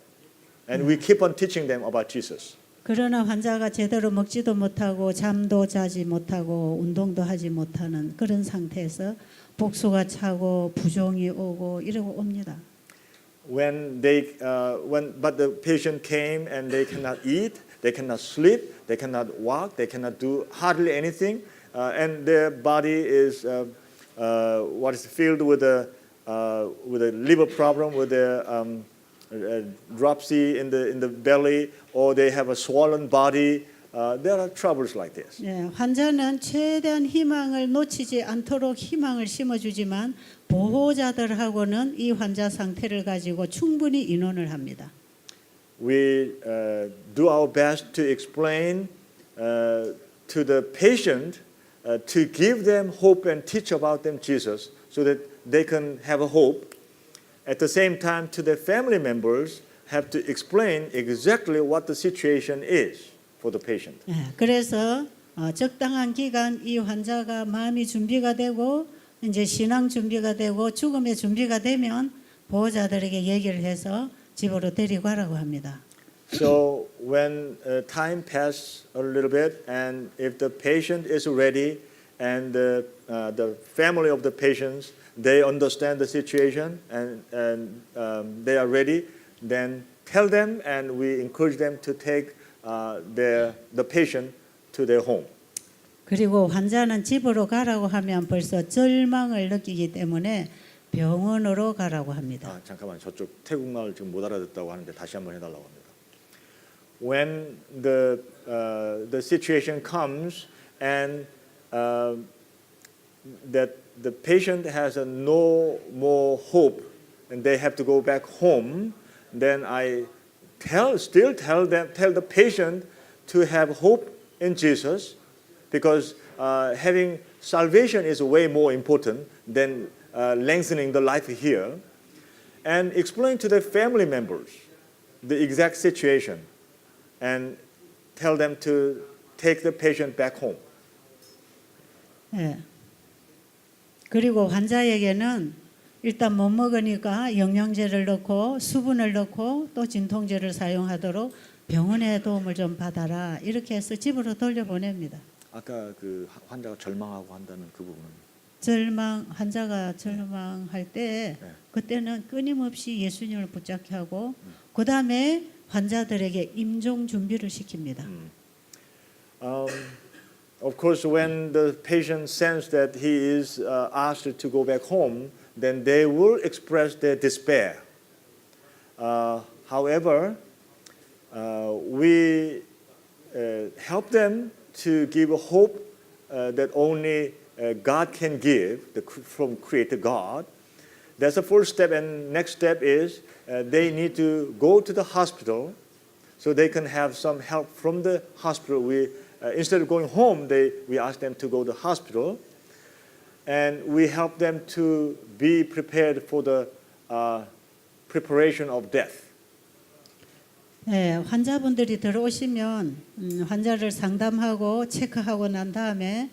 [SPEAKER 2] And we keep on teaching them about Jesus.
[SPEAKER 1] 그러나 환자가 제대로 먹지도 못하고 잠도 자지 못하고 운동도 하지 못하는 그런 상태에서 복수가 차고 부종이 오고 이러고 옵니다.
[SPEAKER 2] But the patient came and they cannot eat, they cannot sleep, they cannot walk, they cannot do hardly anything, and their body is filled with a liver problem, with a dropsy in the belly, or they have a swollen body. There are troubles like this.
[SPEAKER 1] 예, 환자는 최대한 희망을 놓치지 않도록 희망을 심어주지만 보호자들하고는 이 환자 상태를 가지고 충분히 의논을 합니다.
[SPEAKER 2] We do our best to explain to the patient to give them hope and teach about them Jesus so that they can have a hope. At the same time, to their family members, have to explain exactly what the situation is for the patient.
[SPEAKER 1] 예, 그래서 적당한 기간 이 환자가 마음이 준비가 되고 이제 신앙 준비가 되고 죽음의 준비가 되면 보호자들에게 얘기를 해서 집으로 데리고 가라고 합니다.
[SPEAKER 2] So when time passes a little bit, and if the patient is ready, and the family of the patients they understand the situation and they are ready, then tell them, and we encourage them to take the patient to their home.
[SPEAKER 1] 그리고 환자는 집으로 가라고 하면 벌써 절망을 느끼기 때문에 병원으로 가라고 합니다.
[SPEAKER 2] 잠깐만, 저쪽 태국말 지금 못 알아듣다고 하는데 다시 한번 해달라고 합니다. When the situation comes and that the patient has no more hope and they have to go back home, then I tell the patient to have hope in Jesus, because having salvation is way more important than lengthening the life here, and explain to the family members the exact situation and tell them to take the patient back home.
[SPEAKER 1] 예. 그리고 환자에게는 일단 못 먹으니까 영양제를 넣고 수분을 넣고 또 진통제를 사용하도록 병원의 도움을 좀 받아라, 이렇게 해서 집으로 돌려보냅니다.
[SPEAKER 2] 아까 그 환자가 절망하고 한다는 그 부분은
[SPEAKER 1] 환자가 절망할 때
[SPEAKER 2] 네.
[SPEAKER 1] 그때는 끊임없이 예수님을 붙잡게 하고 그 다음에 환자들에게 임종 준비를 시킵니다.
[SPEAKER 2] Of course, when the patient senses that he is asked to go back home, then they will express their despair. However, we help them to give a hope that only God can give, from Creator God. That's the first step, and next step is they need to go to the hospital so they can have some help from the hospital. Instead of going home, we ask them to go to the hospital, and we help them to be prepared for the preparation of death.
[SPEAKER 1] 네, 환자분들이 들어오시면 환자를 상담하고 체크하고 난 다음에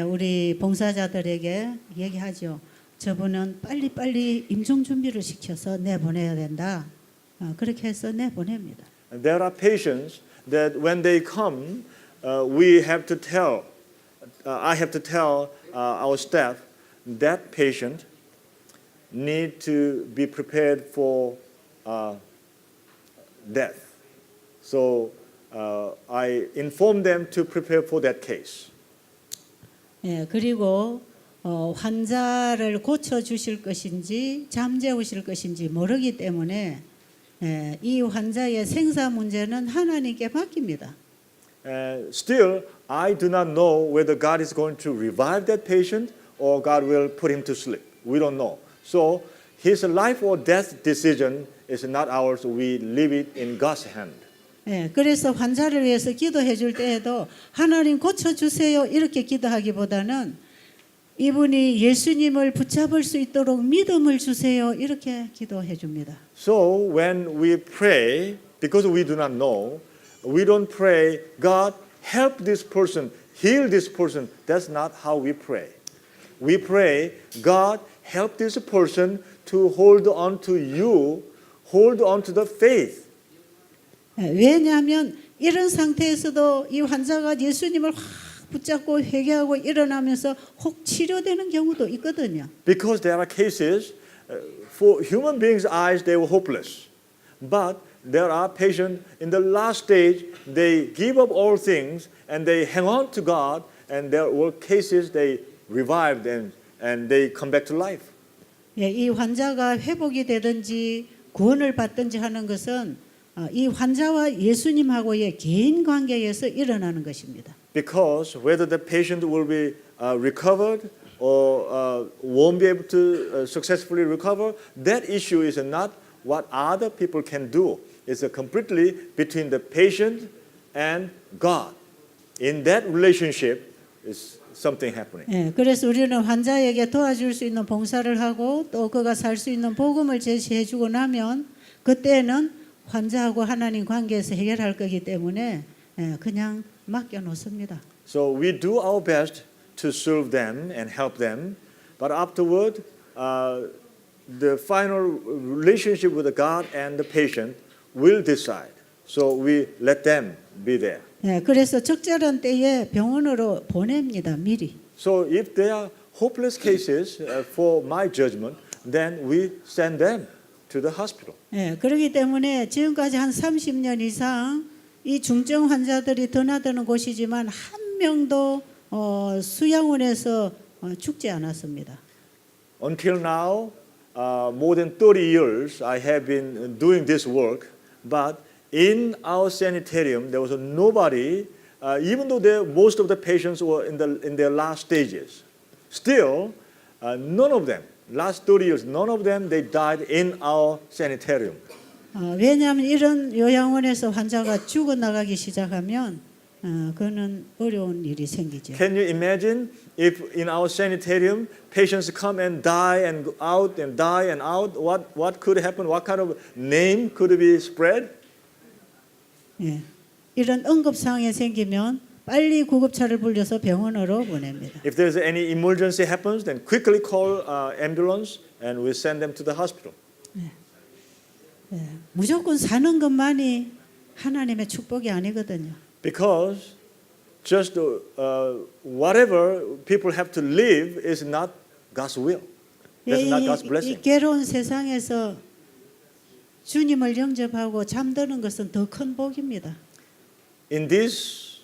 [SPEAKER 1] 우리 봉사자들에게 얘기하죠. 저분은 빨리빨리 임종 준비를 시켜서 내보내야 된다. 그렇게 해서 내보냅니다.
[SPEAKER 2] And there are patients that when they come, I have to tell our staff that patient need to be prepared for death. So I informed them to prepare for that case.
[SPEAKER 1] 예, 그리고 환자를 고쳐 주실 것인지 잠재우실 것인지 모르기 때문에 예, 이 환자의 생사 문제는 하나님께 맡깁니다.
[SPEAKER 2] Still, I do not know whether God is going to revive that patient or God will put him to sleep. We don't know. So his life or death decision is not ours. We leave it in God's hand.
[SPEAKER 1] 예, 그래서 환자를 위해서 기도해 줄 때에도 하나님 고쳐 주세요 이렇게 기도하기보다는 이분이 예수님을 붙잡을 수 있도록 믿음을 주세요 이렇게 기도해 줍니다.
[SPEAKER 2] So when we pray, because we do not know, we don't pray, God help this person, heal this person. That's not how we pray. We pray, God help this person to hold on to you, hold on to the faith.
[SPEAKER 1] 예, 왜냐하면 이런 상태에서도 이 환자가 예수님을 확 붙잡고 회개하고 일어나면서 혹 치료되는 경우도 있거든요.
[SPEAKER 2] Because there are cases, for human beings' eyes, they were hopeless. But there are patients in the last stage, they give up all things and they hang on to God, and there were cases they revived and they come back to life.
[SPEAKER 1] 예, 이 환자가 회복이 되든지 구원을 받든지 하는 것은 이 환자와 예수님하고의 개인 관계에서 일어나는 것입니다.
[SPEAKER 2] Because whether the patient will be recovered or won't be able to successfully recover, that issue is not what other people can do. It's completely between the patient and God. In that relationship is something happening.
[SPEAKER 1] 예, 그래서 우리는 환자에게 도와줄 수 있는 봉사를 하고 또 그가 살 수 있는 복음을 제시해 주고 나면 그때는 환자하고 하나님 관계에서 해결할 거기 때문에 예, 그냥 맡겨 놓습니다.
[SPEAKER 2] So we do our best to serve them and help them, but afterward, the final relationship with God and the patient will decide. So we let them be there.
[SPEAKER 1] 예, 그래서 적절한 때에 병원으로 보냅니다. 미리.
[SPEAKER 2] So if they are hopeless cases for my judgment, then we send them to the hospital.
[SPEAKER 1] 예, 그렇기 때문에 지금까지 한 30년 이상 이 중증 환자들이 드나드는 곳이지만 한 명도 수양원에서 죽지 않았습니다.
[SPEAKER 2] Until now, more than 30 years, I have been doing this work, but in our sanitarium, there was nobody, even though most of the patients were in their last stages. Still, none of them, last 30 years, none of them, they died in our sanitarium.
[SPEAKER 1] 왜냐하면 이런 요양원에서 환자가 죽어나가기 시작하면 그는 어려운 일이 생기죠.
[SPEAKER 2] Can you imagine if in our sanitarium patients come and die and go out and die and out? What could happen? What kind of name could be spread?
[SPEAKER 1] 예, 이런 응급상황이 생기면 빨리 구급차를 불려서 병원으로 보냅니다.
[SPEAKER 2] If there's any emergency happens, then quickly call ambulance and we send them to the hospital.
[SPEAKER 1] 예, 무조건 사는 것만이 하나님의 축복이 아니거든요.
[SPEAKER 2] Because just whatever people have to live is not God's will. That's not God's
[SPEAKER 1] 이
[SPEAKER 2] blessing.
[SPEAKER 1] 괴로운 세상에서 주님을 영접하고 잠드는 것은 더 큰 복입니다.
[SPEAKER 2] In this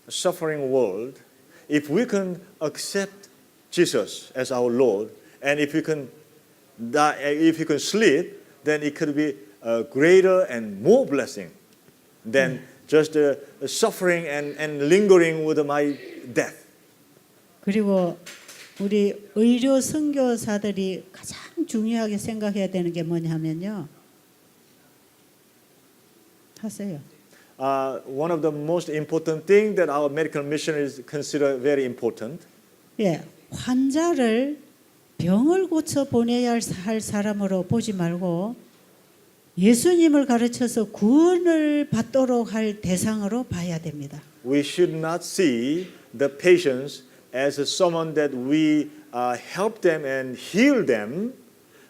[SPEAKER 2] suffering world, if we can accept Jesus as our Lord, and if we can die, if we can sleep, then it could be a greater and more blessing than just suffering and lingering with my death.
[SPEAKER 1] 그리고 우리 의료 선교사들이 가장 중요하게 생각해야 되는 게 뭐냐면요. 하세요.
[SPEAKER 2] One of the most important thing that our medical missionaries consider very important.
[SPEAKER 1] 예, 환자를 병을 고쳐 보내야 할 사람으로 보지 말고 예수님을 가르쳐서 구원을 받도록 할 대상으로 봐야 됩니다.
[SPEAKER 2] We should not see the patients as someone that we help them and heal them,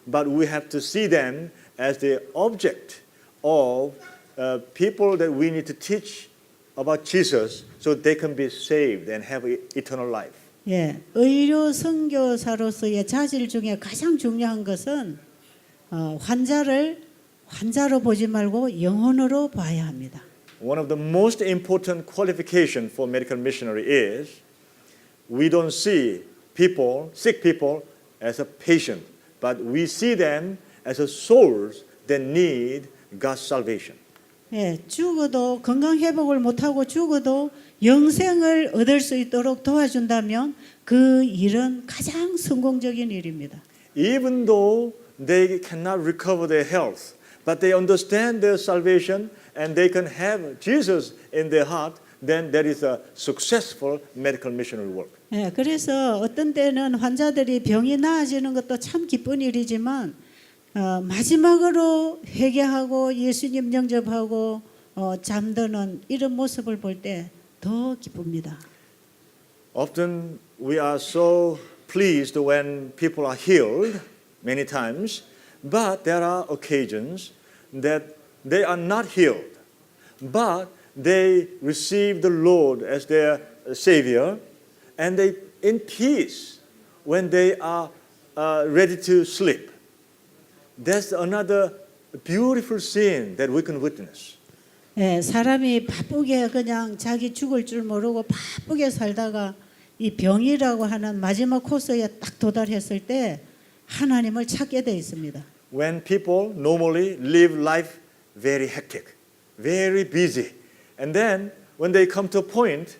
[SPEAKER 2] but we have to see them as the object of people that we need to teach about Jesus so they can be saved and have eternal life.
[SPEAKER 1] 예, 의료 선교사로서의 자질 중에 가장 중요한 것은 환자를 환자로 보지 말고 영혼으로 봐야 합니다.
[SPEAKER 2] One of the most important qualifications for medical missionary is we don't see people, sick people, as a patient, but we see them as a souls that need God's salvation.
[SPEAKER 1] 예, 죽어도 건강 회복을 못하고 죽어도 영생을 얻을 수 있도록 도와준다면 그 일은 가장 성공적인 일입니다.
[SPEAKER 2] Even though they cannot recover their health, but they understand their salvation and they can have Jesus in their heart, then that is a successful medical missionary work.
[SPEAKER 1] 예, 그래서 어떤 때는 환자들이 병이 나아지는 것도 참 기쁜 일이지만 마지막으로 회개하고 예수님 영접하고 잠드는 이런 모습을 볼 때 더 기쁩니다.
[SPEAKER 2] Often we are so pleased when people are healed many times, but there are occasions that they are not healed, but they receive the Lord as their Savior, and they in peace when they are ready to sleep. That's another beautiful scene that we can witness.
[SPEAKER 1] 예, 사람이 바쁘게 그냥 자기 죽을 줄 모르고 바쁘게 살다가 이 병이라고 하는 마지막 코스에 딱 도달했을 때 하나님을 찾게 돼 있습니다.
[SPEAKER 2] When people normally live life very hectic, very busy, and then when they come to a point,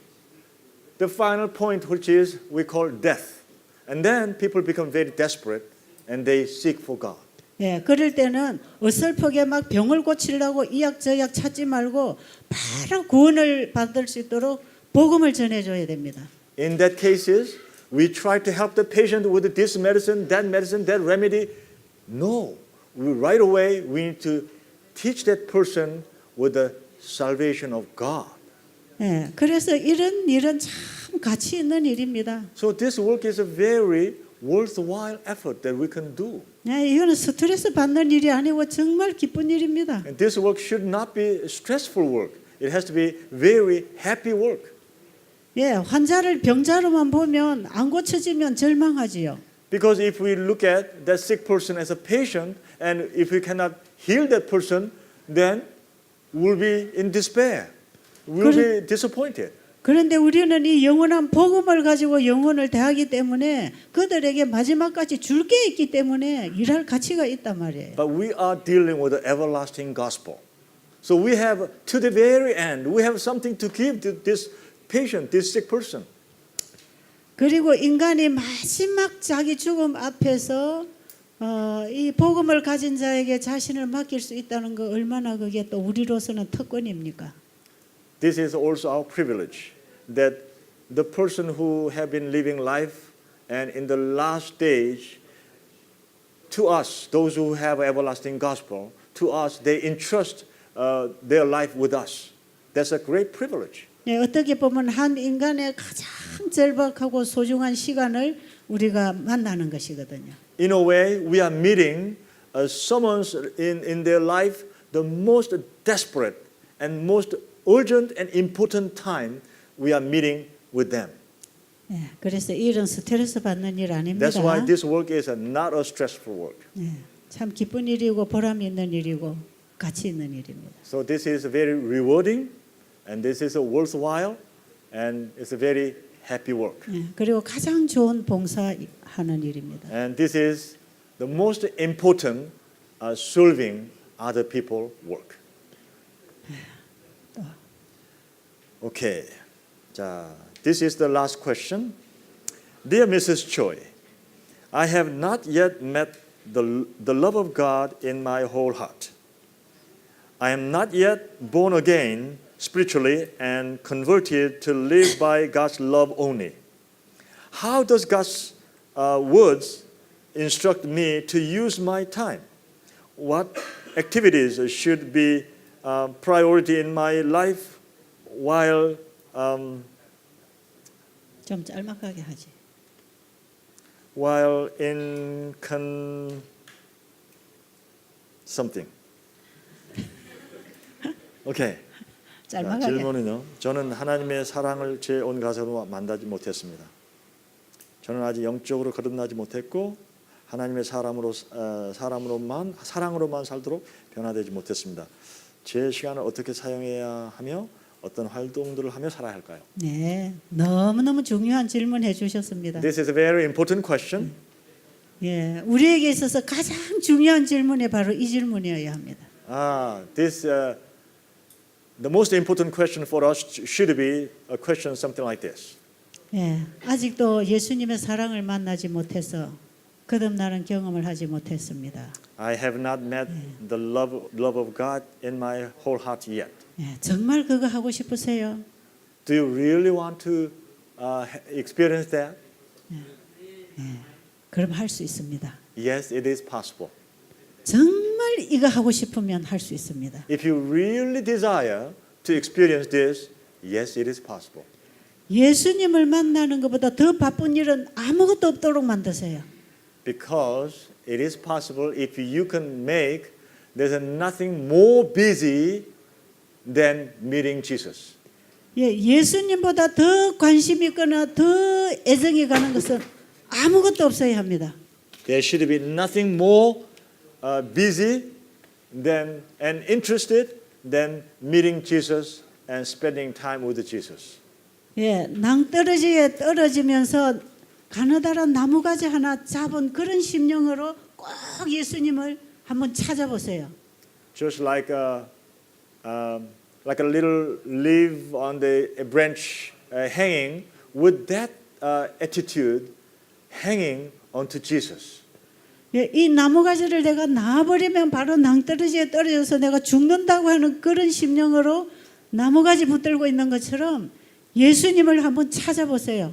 [SPEAKER 2] the final point which is we call death, and then people become very desperate and they seek for God.
[SPEAKER 1] 예, 그럴 때는 어설프게 막 병을 고치려고 이약저약 찾지 말고 바로 구원을 받을 수 있도록 복음을 전해줘야 됩니다.
[SPEAKER 2] In that cases, we try to help the patient with this medicine, that remedy. No, right away we need to teach that person with the salvation of God.
[SPEAKER 1] 예, 그래서 이런 일은 참 가치 있는 일입니다.
[SPEAKER 2] So this work is a very worthwhile effort that we can do.
[SPEAKER 1] 예, 이거는 스트레스 받는 일이 아니고 정말 기쁜 일입니다.
[SPEAKER 2] And this work should not be stressful work. It has to be very happy work.
[SPEAKER 1] 예, 환자를 병자로만 보면 안 고쳐지면 절망하지요.
[SPEAKER 2] Because if we look at that sick person as a patient, and if we cannot heal that person, then we'll be in despair. We'll be disappointed.
[SPEAKER 1] 그런데 우리는 이 영원한 복음을 가지고 영혼을 대하기 때문에 그들에게 마지막까지 줄 게 있기 때문에 일할 가치가 있단 말이에요.
[SPEAKER 2] But we are dealing with the everlasting gospel. So we have, to the very end, we have something to give to this patient, this sick person.
[SPEAKER 1] 그리고 인간이 마지막 자기 죽음 앞에서 이 복음을 가진 자에게 자신을 맡길 수 있다는 거 얼마나 그게 또 우리로서는 특권입니까?
[SPEAKER 2] This is also our privilege that the person who have been living life and in the last stage, to us, those who have everlasting gospel, to us, they entrust their life with us. That's a great privilege.
[SPEAKER 1] 네, 어떻게 보면 한 인간의 가장 절박하고 소중한 시간을 우리가 만나는 것이거든요.
[SPEAKER 2] In a way, we are meeting someone in their life, the most desperate and most urgent and important time we are meeting with them.
[SPEAKER 1] 네, 그래서 일은 스트레스 받는 일 아닙니다.
[SPEAKER 2] That's why this work is not a stressful work.
[SPEAKER 1] 네, 참 기쁜 일이고 보람 있는 일이고 가치 있는 일입니다.
[SPEAKER 2] So this is very rewarding, and this is a worthwhile, and it's a very happy work.
[SPEAKER 1] 네, 그리고 가장 좋은 봉사하는 일입니다.
[SPEAKER 2] And this is the most important serving other people work. Okay. 자, this is the last question. Dear Mrs. Choi, I have not yet met the love of God in my whole heart. I am not yet born again spiritually and converted to live by God's love only. How does God's words instruct me to use my time? What activities should be priority in my life while
[SPEAKER 1] 좀 짤막하게 하지.
[SPEAKER 2] while in something. 오케이.
[SPEAKER 1] 짤막하게.
[SPEAKER 2] 질문은요. 저는 하나님의 사랑을 제 온 가슴으로 만나지 못했습니다. 저는 아직 영적으로 거듭나지 못했고 하나님의 사랑으로만 살도록 변화되지 못했습니다. 제 시간을 어떻게 사용해야 하며 어떤 활동들을 하며 살아야 할까요?
[SPEAKER 1] 네, 너무너무 중요한 질문 해주셨습니다.
[SPEAKER 2] This is a very important question.
[SPEAKER 1] 예, 우리에게 있어서 가장 중요한 질문이 바로 이 질문이어야 합니다.
[SPEAKER 2] The most important question for us should be a question something like this.
[SPEAKER 1] 예, 아직도 예수님의 사랑을 만나지 못해서 거듭나는 경험을 하지 못했습니다.
[SPEAKER 2] I have not met the love of God in my whole heart yet.
[SPEAKER 1] 예, 정말 그거 하고 싶으세요?
[SPEAKER 2] Do you really want to experience that?
[SPEAKER 1] 그럼 할 수 있습니다.
[SPEAKER 2] Yes, it is possible.
[SPEAKER 1] 정말 이거 하고 싶으면 할 수 있습니다.
[SPEAKER 2] If you really desire to experience this, yes, it is possible.
[SPEAKER 1] 예수님을 만나는 것보다 더 바쁜 일은 아무것도 없도록 만드세요.
[SPEAKER 2] Because it is possible if you can make there's nothing more busy than meeting Jesus.
[SPEAKER 1] 예, 예수님보다 더 관심 있거나 더 애정이 가는 것은 아무것도 없어야 합니다.
[SPEAKER 2] There should be nothing more busy than and interested than meeting Jesus and spending time with Jesus.
[SPEAKER 1] 예, 낭떠러지에 떨어지면서 가느다란 나무가지 하나 잡은 그런 심령으로 꼭 예수님을 한번 찾아보세요.
[SPEAKER 2] Just like a little leaf on the branch hanging, with that attitude, hanging onto Jesus.
[SPEAKER 1] 예, 이 나무가지를 내가 놔버리면 바로 낭떠러지에 떨어져서 내가 죽는다고 하는 그런 심령으로 나무가지 붙들고 있는 것처럼 예수님을 한번 찾아보세요.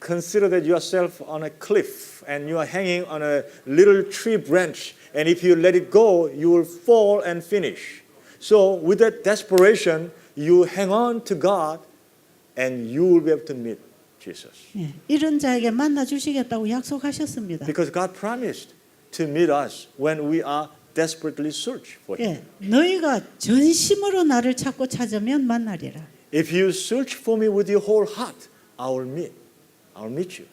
[SPEAKER 2] Consider that yourself on a cliff and you are hanging on a little tree branch, and if you let it go, you will fall and finish. So with that desperation, you hang on to God and you will be able to meet Jesus.
[SPEAKER 1] 예, 이런 자에게 만나 주시겠다고 약속하셨습니다.
[SPEAKER 2] Because God promised to meet us when we are desperately search for Him.
[SPEAKER 1] 예, 너희가 전심으로 나를 찾고 찾으면 만나리라.
[SPEAKER 2] If you search for me with your whole heart, I will meet you.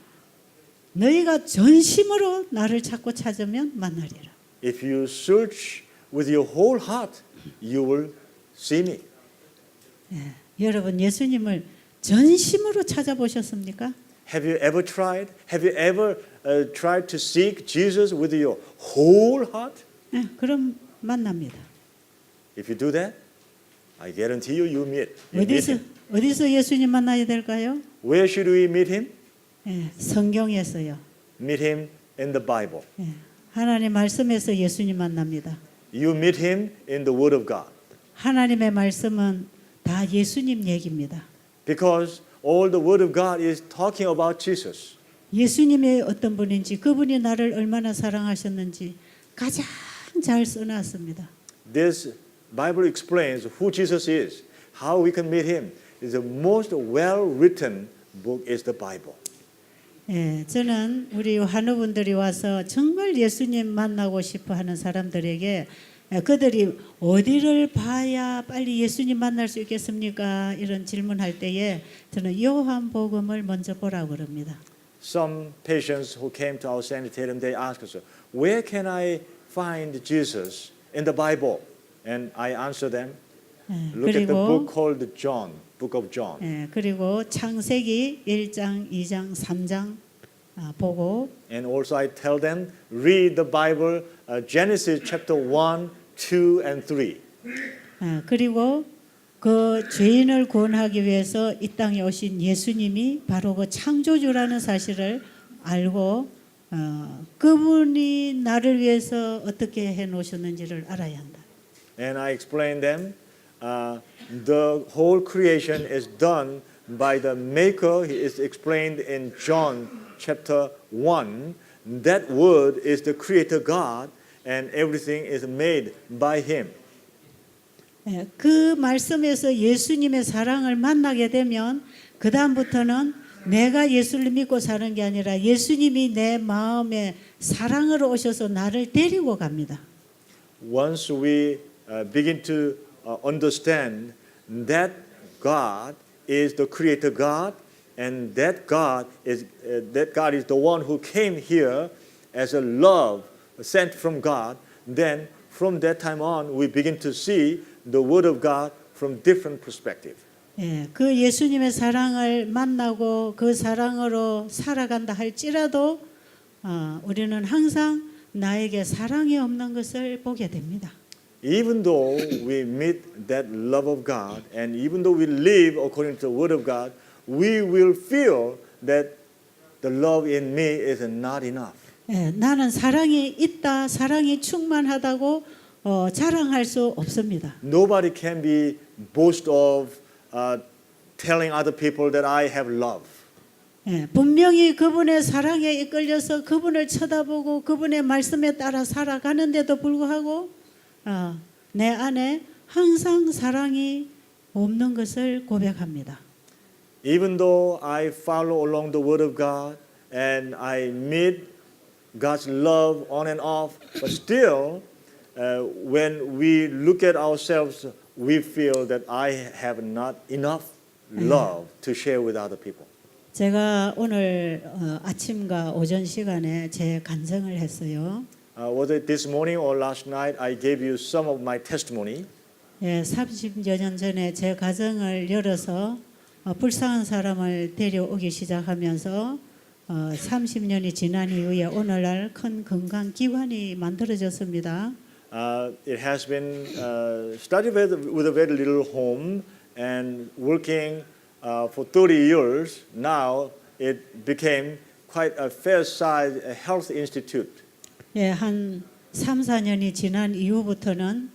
[SPEAKER 1] 너희가 전심으로 나를 찾고 찾으면 만나리라.
[SPEAKER 2] If you search with your whole heart, you will see me.
[SPEAKER 1] 예, 여러분 예수님을 전심으로 찾아보셨습니까?
[SPEAKER 2] Have you ever tried? Have you ever tried to seek Jesus with your whole heart?
[SPEAKER 1] 예, 그럼 만납니다.
[SPEAKER 2] If you do that, I guarantee you, you meet him.
[SPEAKER 1] 어디서 예수님 만나야 될까요?
[SPEAKER 2] Where should we meet him?
[SPEAKER 1] 예, 성경에서요.
[SPEAKER 2] Meet him in the Bible.
[SPEAKER 1] 예, 하나님 말씀에서 예수님 만납니다.
[SPEAKER 2] You meet him in the Word of God.
[SPEAKER 1] 하나님의 말씀은 다 예수님 얘기입니다.
[SPEAKER 2] Because all the Word of God is talking about Jesus.
[SPEAKER 1] 예수님이 어떤 분인지 그분이 나를 얼마나 사랑하셨는지 가장 잘 써놨습니다.
[SPEAKER 2] This Bible explains who Jesus is, how we can meet him. It's the most well-written book is the Bible.
[SPEAKER 1] 예, 저는 우리 환우분들이 와서 정말 예수님 만나고 싶어 하는 사람들에게 그들이 어디를 봐야 빨리 예수님 만날 수 있겠습니까? 이런 질문할 때에 저는 요한복음을 먼저 보라고 그럽니다.
[SPEAKER 2] Some patients who came to our sanitarium, they asked us, where can I find Jesus in the Bible? And I answer them, look at the book called John, Book of John.
[SPEAKER 1] 예, 그리고 창세기 1장, 2장, 3장 보고
[SPEAKER 2] And also I tell them, read the Bible, Genesis chapter 1, 2, and 3.
[SPEAKER 1] 그리고 그 죄인을 구원하기 위해서 이 땅에 오신 예수님이 바로 그 창조주라는 사실을 알고 그분이 나를 위해서 어떻게 해놓으셨는지를 알아야 한다.
[SPEAKER 2] And I explain them, the whole creation is done by the Maker. He is explained in John chapter 1. That word is the Creator God, and everything is made by Him.
[SPEAKER 1] 그 말씀에서 예수님의 사랑을 만나게 되면 그 다음부터는 내가 예수를 믿고 사는 게 아니라 예수님이 내 마음에 사랑으로 오셔서 나를 데리고 갑니다.
[SPEAKER 2] Once we begin to understand that God is the Creator God and that God is the one who came here as a love sent from God. Then from that time on, we begin to see the Word of God from different perspective.
[SPEAKER 1] 예, 그 예수님의 사랑을 만나고 그 사랑으로 살아간다 할지라도 우리는 항상 나에게 사랑이 없는 것을 보게 됩니다.
[SPEAKER 2] Even though we meet that love of God, and even though we live according to the Word of God, we will feel that the love in me is not enough.
[SPEAKER 1] 예, 나는 사랑이 있다, 사랑이 충만하다고 자랑할 수 없습니다.
[SPEAKER 2] Nobody can be boast of telling other people that I have love.
[SPEAKER 1] 예, 분명히 그분의 사랑에 이끌려서 그분을 쳐다보고 그분의 말씀에 따라 살아가는데도 불구하고 내 안에 항상 사랑이 없는 것을 고백합니다.
[SPEAKER 2] Even though I follow along the Word of God and I meet God's love on and off, but still, when we look at ourselves, we feel that I have not enough love to share with other people.
[SPEAKER 1] 제가 오늘 아침과 오전 시간에 제 간증을 했어요.
[SPEAKER 2] Was it this morning or last night? I gave you some of my testimony.
[SPEAKER 1] 예, 30여 년 전에 제 가정을 열어서 불쌍한 사람을 데려오기 시작하면서 30년이 지난 이후에 오늘날 큰 건강 기관이 만들어졌습니다.
[SPEAKER 2] It has been started with a very little home and working for 30 years. Now it became quite a fair-sized health institute.
[SPEAKER 1] 예, 한 3, 4년이 지난 이후부터는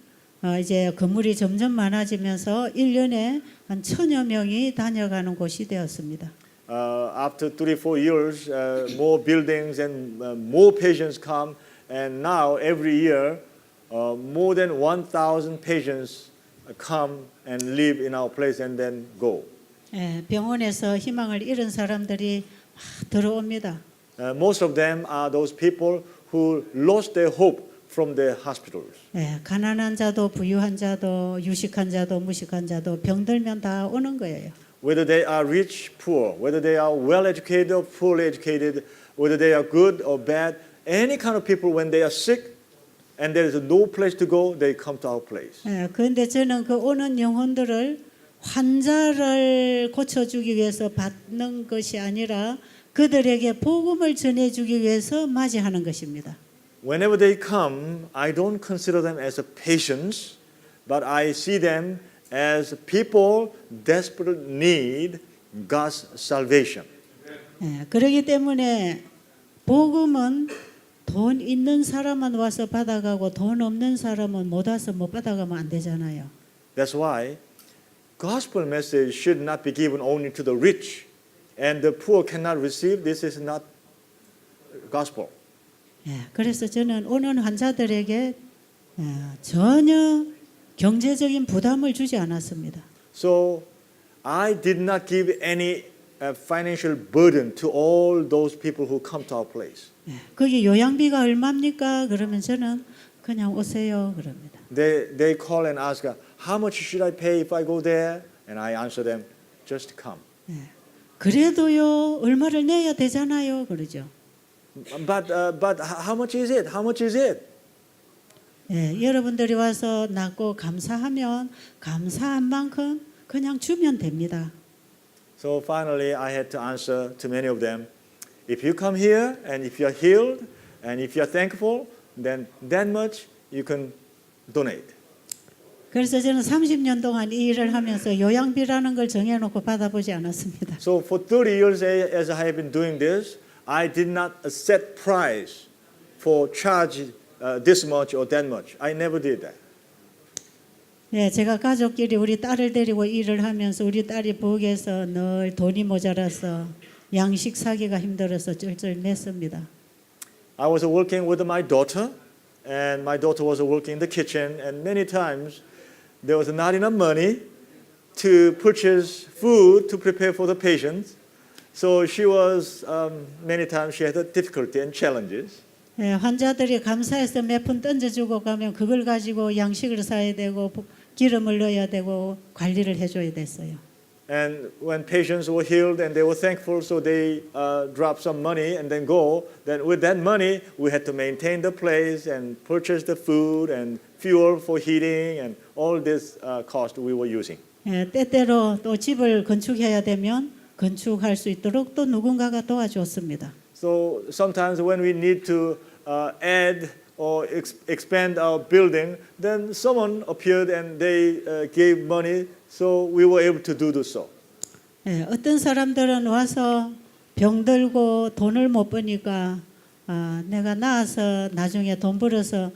[SPEAKER 1] 이제 건물이 점점 많아지면서 1년에 한 1,000여 명이 다녀가는 곳이 되었습니다.
[SPEAKER 2] After 3, 4 years, more buildings and more patients come, and now every year, more than 1,000 patients come and live in our place and then go.
[SPEAKER 1] 예, 병원에서 희망을 잃은 사람들이 막 들어옵니다.
[SPEAKER 2] Most of them are those people who lost their hope from their hospitals.
[SPEAKER 1] 예, 가난한 자도 부유한 자도 유식한 자도 무식한 자도 병들면 다 오는 거예요.
[SPEAKER 2] Whether they are rich, poor, whether they are well educated or poorly educated, whether they are good or bad, any kind of people when they are sick and there is no place to go, they come to our place.
[SPEAKER 1] 예, 그런데 저는 그 오는 영혼들을 환자를 고쳐주기 위해서 받는 것이 아니라 그들에게 복음을 전해주기 위해서 맞이하는 것입니다.
[SPEAKER 2] Whenever they come, I don't consider them as a patients, but I see them as people desperately need God's salvation.
[SPEAKER 1] 예, 그렇기 때문에 복음은 돈 있는 사람만 와서 받아가고 돈 없는 사람은 못 와서 못 받아가면 안 되잖아요.
[SPEAKER 2] That's why gospel message should not be given only to the rich and the poor cannot receive. This is not gospel.
[SPEAKER 1] 예, 그래서 저는 오는 환자들에게 전혀 경제적인 부담을 주지 않았습니다.
[SPEAKER 2] So I did not give any financial burden to all those people who come to our place.
[SPEAKER 1] 예, 거기 요양비가 얼마입니까? 그러면 저는 그냥 오세요 그럽니다.
[SPEAKER 2] They call and ask, how much should I pay if I go there? And I answer them, just come.
[SPEAKER 1] 예, 그래도요 얼마를 내야 되잖아요 그러죠.
[SPEAKER 2] But how much is it? How much is it?
[SPEAKER 1] 예, 여러분들이 와서 낫고 감사하면 감사한 만큼 그냥 주면 됩니다.
[SPEAKER 2] So finally, I had to answer to many of them, if you come here and if you're healed and if you're thankful, then that much you can donate.
[SPEAKER 1] 그래서 저는 30년 동안 이 일을 하면서 요양비라는 걸 정해놓고 받아보지 않았습니다.
[SPEAKER 2] So for 30 years as I have been doing this, I did not set price for charge this much or that much. I never did that.
[SPEAKER 1] 예, 제가 가족끼리 우리 딸을 데리고 일을 하면서 우리 딸이 부엌에서 늘 돈이 모자라서 양식 사기가 힘들어서 쩔쩔 맸습니다.
[SPEAKER 2] I was working with my daughter, and my daughter was working in the kitchen, and many times there was not enough money to purchase food to prepare for the patients. So she was, many times she had a difficulty and challenges.
[SPEAKER 1] 예, 환자들이 감사해서 몇 푼 던져주고 가면 그걸 가지고 양식을 사야 되고 기름을 넣어야 되고 관리를 해줘야 됐어요.
[SPEAKER 2] And when patients were healed and they were thankful, so they dropped some money and then go. Then with that money, we had to maintain the place and purchase the food and fuel for heating and all this cost we were using.
[SPEAKER 1] 예, 때때로 또 집을 건축해야 되면 건축할 수 있도록 또 누군가가 도와줬습니다.
[SPEAKER 2] So sometimes when we need to add or expand our building, then someone appeared and they gave money, so we were able to do so.
[SPEAKER 1] 예, 어떤 사람들은 와서 병들고 돈을 못 버니까 내가 나아서 나중에 돈 벌어서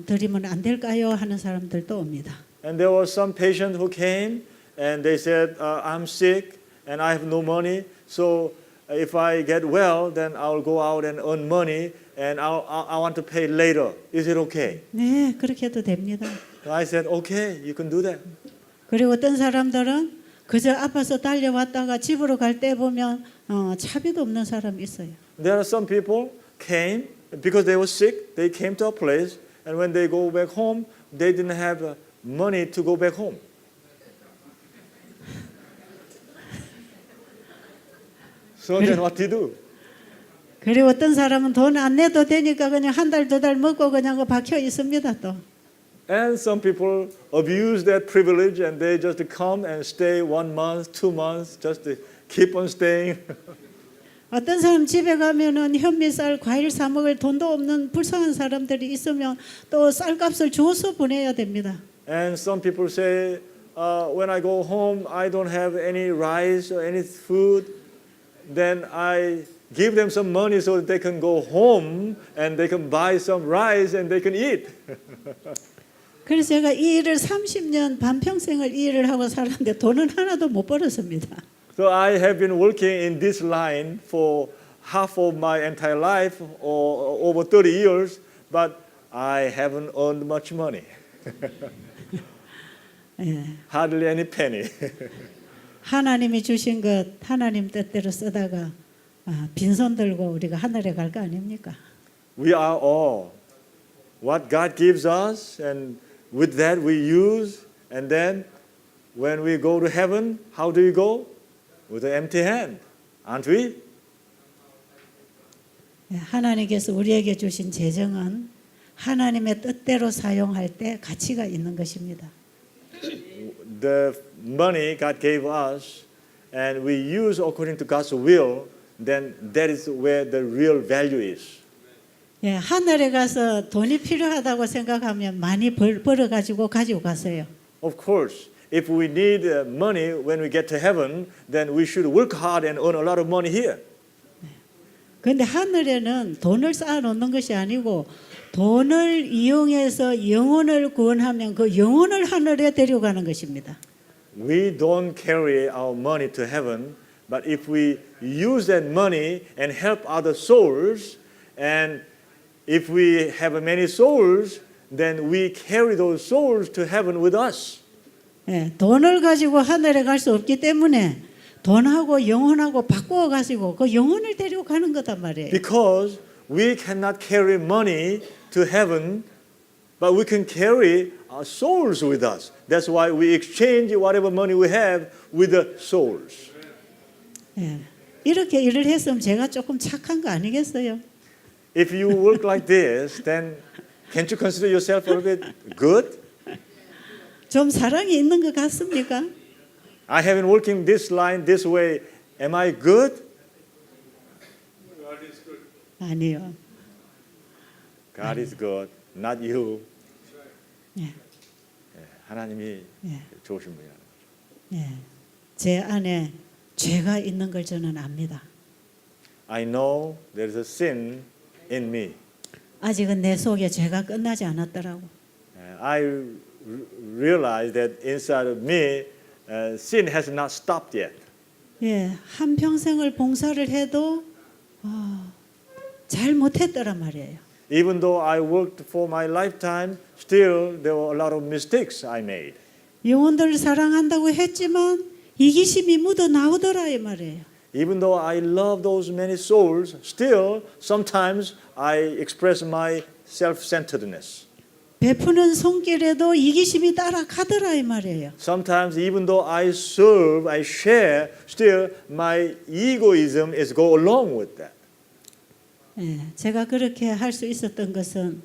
[SPEAKER 1] 드리면 안 될까요? 하는 사람들도 옵니다.
[SPEAKER 2] And there were some patients who came and they said, I'm sick and I have no money, so if I get well, then I'll go out and earn money and I want to pay later. Is it okay?
[SPEAKER 1] 네, 그렇게 해도 됩니다.
[SPEAKER 2] I said, okay, you can do that.
[SPEAKER 1] 그리고 어떤 사람들은 그저 아파서 달려왔다가 집으로 갈 때 보면 차비도 없는 사람이 있어요.
[SPEAKER 2] There are some people came because they were sick. They came to a place, and when they go back home, they didn't have money to go back home. So then what do you do?
[SPEAKER 1] 그리고 어떤 사람은 돈 안 내도 되니까 그냥 한 달, 두 달 먹고 그냥 박혀 있습니다 또.
[SPEAKER 2] And some people abuse that privilege, and they just come and stay 1 month, 2 months, just to keep on staying.
[SPEAKER 1] 어떤 사람 집에 가면은 현미쌀, 과일 사 먹을 돈도 없는 불쌍한 사람들이 있으면 또 쌀값을 줘서 보내야 됩니다.
[SPEAKER 2] And some people say, when I go home, I don't have any rice or any food. Then I give them some money so that they can go home and they can buy some rice and they can eat.
[SPEAKER 1] 그래서 제가 이 일을 30년 반평생을 이 일을 하고 살았는데 돈은 하나도 못 벌었습니다.
[SPEAKER 2] So I have been working in this line for half of my entire life or over 30 years, but I haven't earned much money.
[SPEAKER 1] 예.
[SPEAKER 2] Hardly any penny.
[SPEAKER 1] 하나님이 주신 것 하나님 뜻대로 쓰다가 빈손 들고 우리가 하늘에 갈 거 아닙니까?
[SPEAKER 2] We are all what God gives us, and with that we use, and then when we go to heaven, how do we go? With an empty hand, aren't we?
[SPEAKER 1] 예, 하나님께서 우리에게 주신 재정은 하나님의 뜻대로 사용할 때 가치가 있는 것입니다.
[SPEAKER 2] The money God gave us, and we use according to God's will, then that is where the real value is.
[SPEAKER 1] 예, 하늘에 가서 돈이 필요하다고 생각하면 많이 벌어가지고 가지고 가세요.
[SPEAKER 2] Of course, if we need money when we get to heaven, then we should work hard and earn a lot of money here.
[SPEAKER 1] 그런데 하늘에는 돈을 쌓아놓는 것이 아니고 돈을 이용해서 영혼을 구원하면 그 영혼을 하늘에 데려가는 것입니다.
[SPEAKER 2] We don't carry our money to heaven, but if we use that money and help other souls, and if we have many souls, then we carry those souls to heaven with us.
[SPEAKER 1] 예, 돈을 가지고 하늘에 갈 수 없기 때문에 돈하고 영혼하고 바꾸어 가지고 그 영혼을 데리고 가는 거단 말이에요.
[SPEAKER 2] Because we cannot carry money to heaven, but we can carry our souls with us. That's why we exchange whatever money we have with the souls.
[SPEAKER 1] 예, 이렇게 일을 했으면 제가 조금 착한 거 아니겠어요?
[SPEAKER 2] If you work like this, then can't you consider yourself a little bit good?
[SPEAKER 1] 좀 사랑이 있는 것 같습니까?
[SPEAKER 2] I have been working this line this way. Am I good?
[SPEAKER 1] 아니요.
[SPEAKER 2] God is good, not you.
[SPEAKER 1] 예,
[SPEAKER 2] 하나님이
[SPEAKER 1] 예,
[SPEAKER 2] 좋으신 분이야.
[SPEAKER 1] 예. 제 안에 죄가 있는 걸 저는 압니다.
[SPEAKER 2] I know there is a sin in me.
[SPEAKER 1] 아직은 내 속에 죄가 끝나지 않았더라고.
[SPEAKER 2] I realize that inside of me, sin has not stopped yet.
[SPEAKER 1] 예, 한 평생을 봉사를 해도 잘 못했더란 말이에요.
[SPEAKER 2] Even though I worked for my lifetime, still there were a lot of mistakes I made.
[SPEAKER 1] 영혼들을 사랑한다고 했지만 이기심이 묻어 나오더라 이 말이에요.
[SPEAKER 2] Even though I love those many souls, still sometimes I express my self-centeredness.
[SPEAKER 1] 베푸는 손길에도 이기심이 따라가더라 이 말이에요.
[SPEAKER 2] Sometimes even though I serve, I share, still my egoism is go along with that.
[SPEAKER 1] 예, 제가 그렇게 할 수 있었던 것은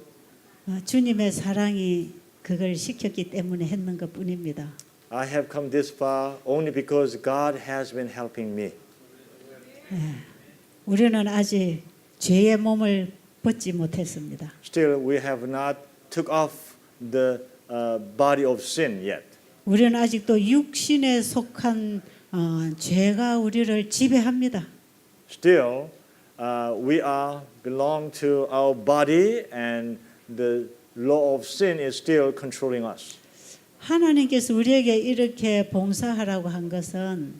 [SPEAKER 1] 주님의 사랑이 그걸 시켰기 때문에 했는 것뿐입니다.
[SPEAKER 2] I have come this far only because God has been helping me.
[SPEAKER 1] 우리는 아직 죄의 몸을 벗지 못했습니다.
[SPEAKER 2] Still, we have not took off the body of sin yet.
[SPEAKER 1] 우리는 아직도 육신에 속한 죄가 우리를 지배합니다.
[SPEAKER 2] Still, we are belong to our body, and the law of sin is still controlling us.
[SPEAKER 1] 하나님께서 우리에게 이렇게 봉사하라고 한 것은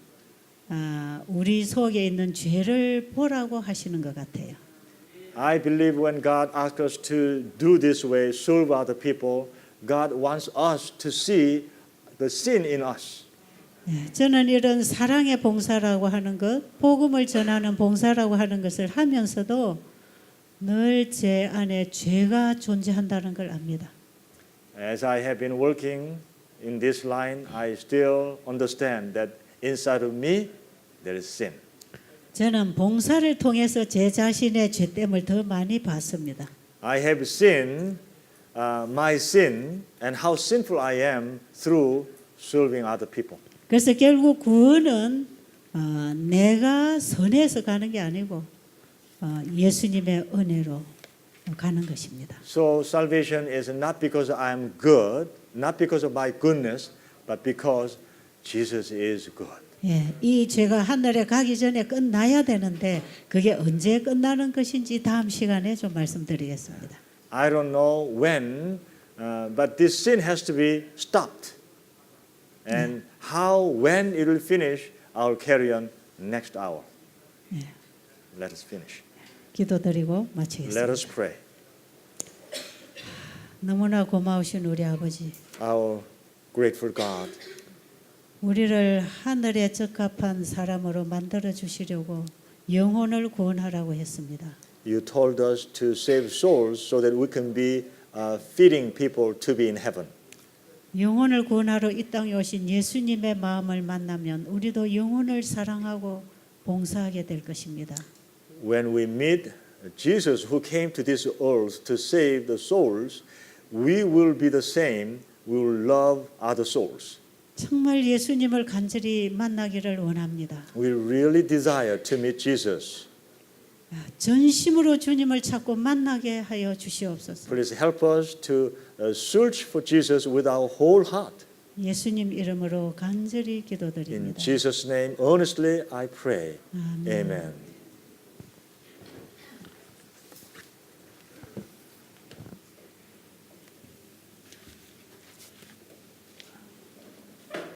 [SPEAKER 1] 우리 속에 있는 죄를 보라고 하시는 것 같아요.
[SPEAKER 2] I believe when God asks us to do this way, serve other people, God wants us to see the sin in us.
[SPEAKER 1] 저는 이런 사랑의 봉사라고 하는 것, 복음을 전하는 봉사라고 하는 것을 하면서도 늘 제 안에 죄가 존재한다는 걸 압니다.
[SPEAKER 2] As I have been working in this line, I still understand that inside of me there is sin.
[SPEAKER 1] 저는 봉사를 통해서 제 자신의 죄됨을 더 많이 봤습니다.
[SPEAKER 2] I have seen my sin and how sinful I am through serving other people.
[SPEAKER 1] 그래서 결국 구원은 내가 선해서 가는 게 아니고 예수님의 은혜로 가는 것입니다.
[SPEAKER 2] So salvation is not because I am good, not because of my goodness, but because Jesus is good.
[SPEAKER 1] 예, 이 죄가 하늘에 가기 전에 끝나야 되는데 그게 언제 끝나는 것인지 다음 시간에 좀 말씀드리겠습니다.
[SPEAKER 2] I don't know when, but this sin has to be stopped. And how, when it will finish, I'll carry on next hour. Let us finish.
[SPEAKER 1] 기도드리고
[SPEAKER 2] Let
[SPEAKER 1] 마치겠습니다.
[SPEAKER 2] us pray.
[SPEAKER 1] 너무나 고마우신 우리 아버지,
[SPEAKER 2] Our grateful God,
[SPEAKER 1] 우리를 하늘에 적합한 사람으로 만들어 주시려고 영혼을 구원하라고 했습니다.
[SPEAKER 2] you told us to save souls so that we can be feeding people to be in heaven.
[SPEAKER 1] 영혼을 구원하러 이 땅에 오신 예수님의 마음을 만나면 우리도 영혼을 사랑하고 봉사하게 될 것입니다.
[SPEAKER 2] When we meet Jesus who came to this earth to save the souls, we will be the same. We will love other souls.
[SPEAKER 1] 정말 예수님을 간절히 만나기를 원합니다.
[SPEAKER 2] We really desire to meet Jesus.
[SPEAKER 1] 전심으로 주님을 찾고 만나게 하여 주시옵소서.
[SPEAKER 2] Please help us to search for Jesus with our whole heart.
[SPEAKER 1] 예수님 이름으로 간절히
[SPEAKER 2] In
[SPEAKER 1] 기도드립니다.
[SPEAKER 2] Jesus' name, earnestly I pray.
[SPEAKER 1] 아멘.
[SPEAKER 2] Amen.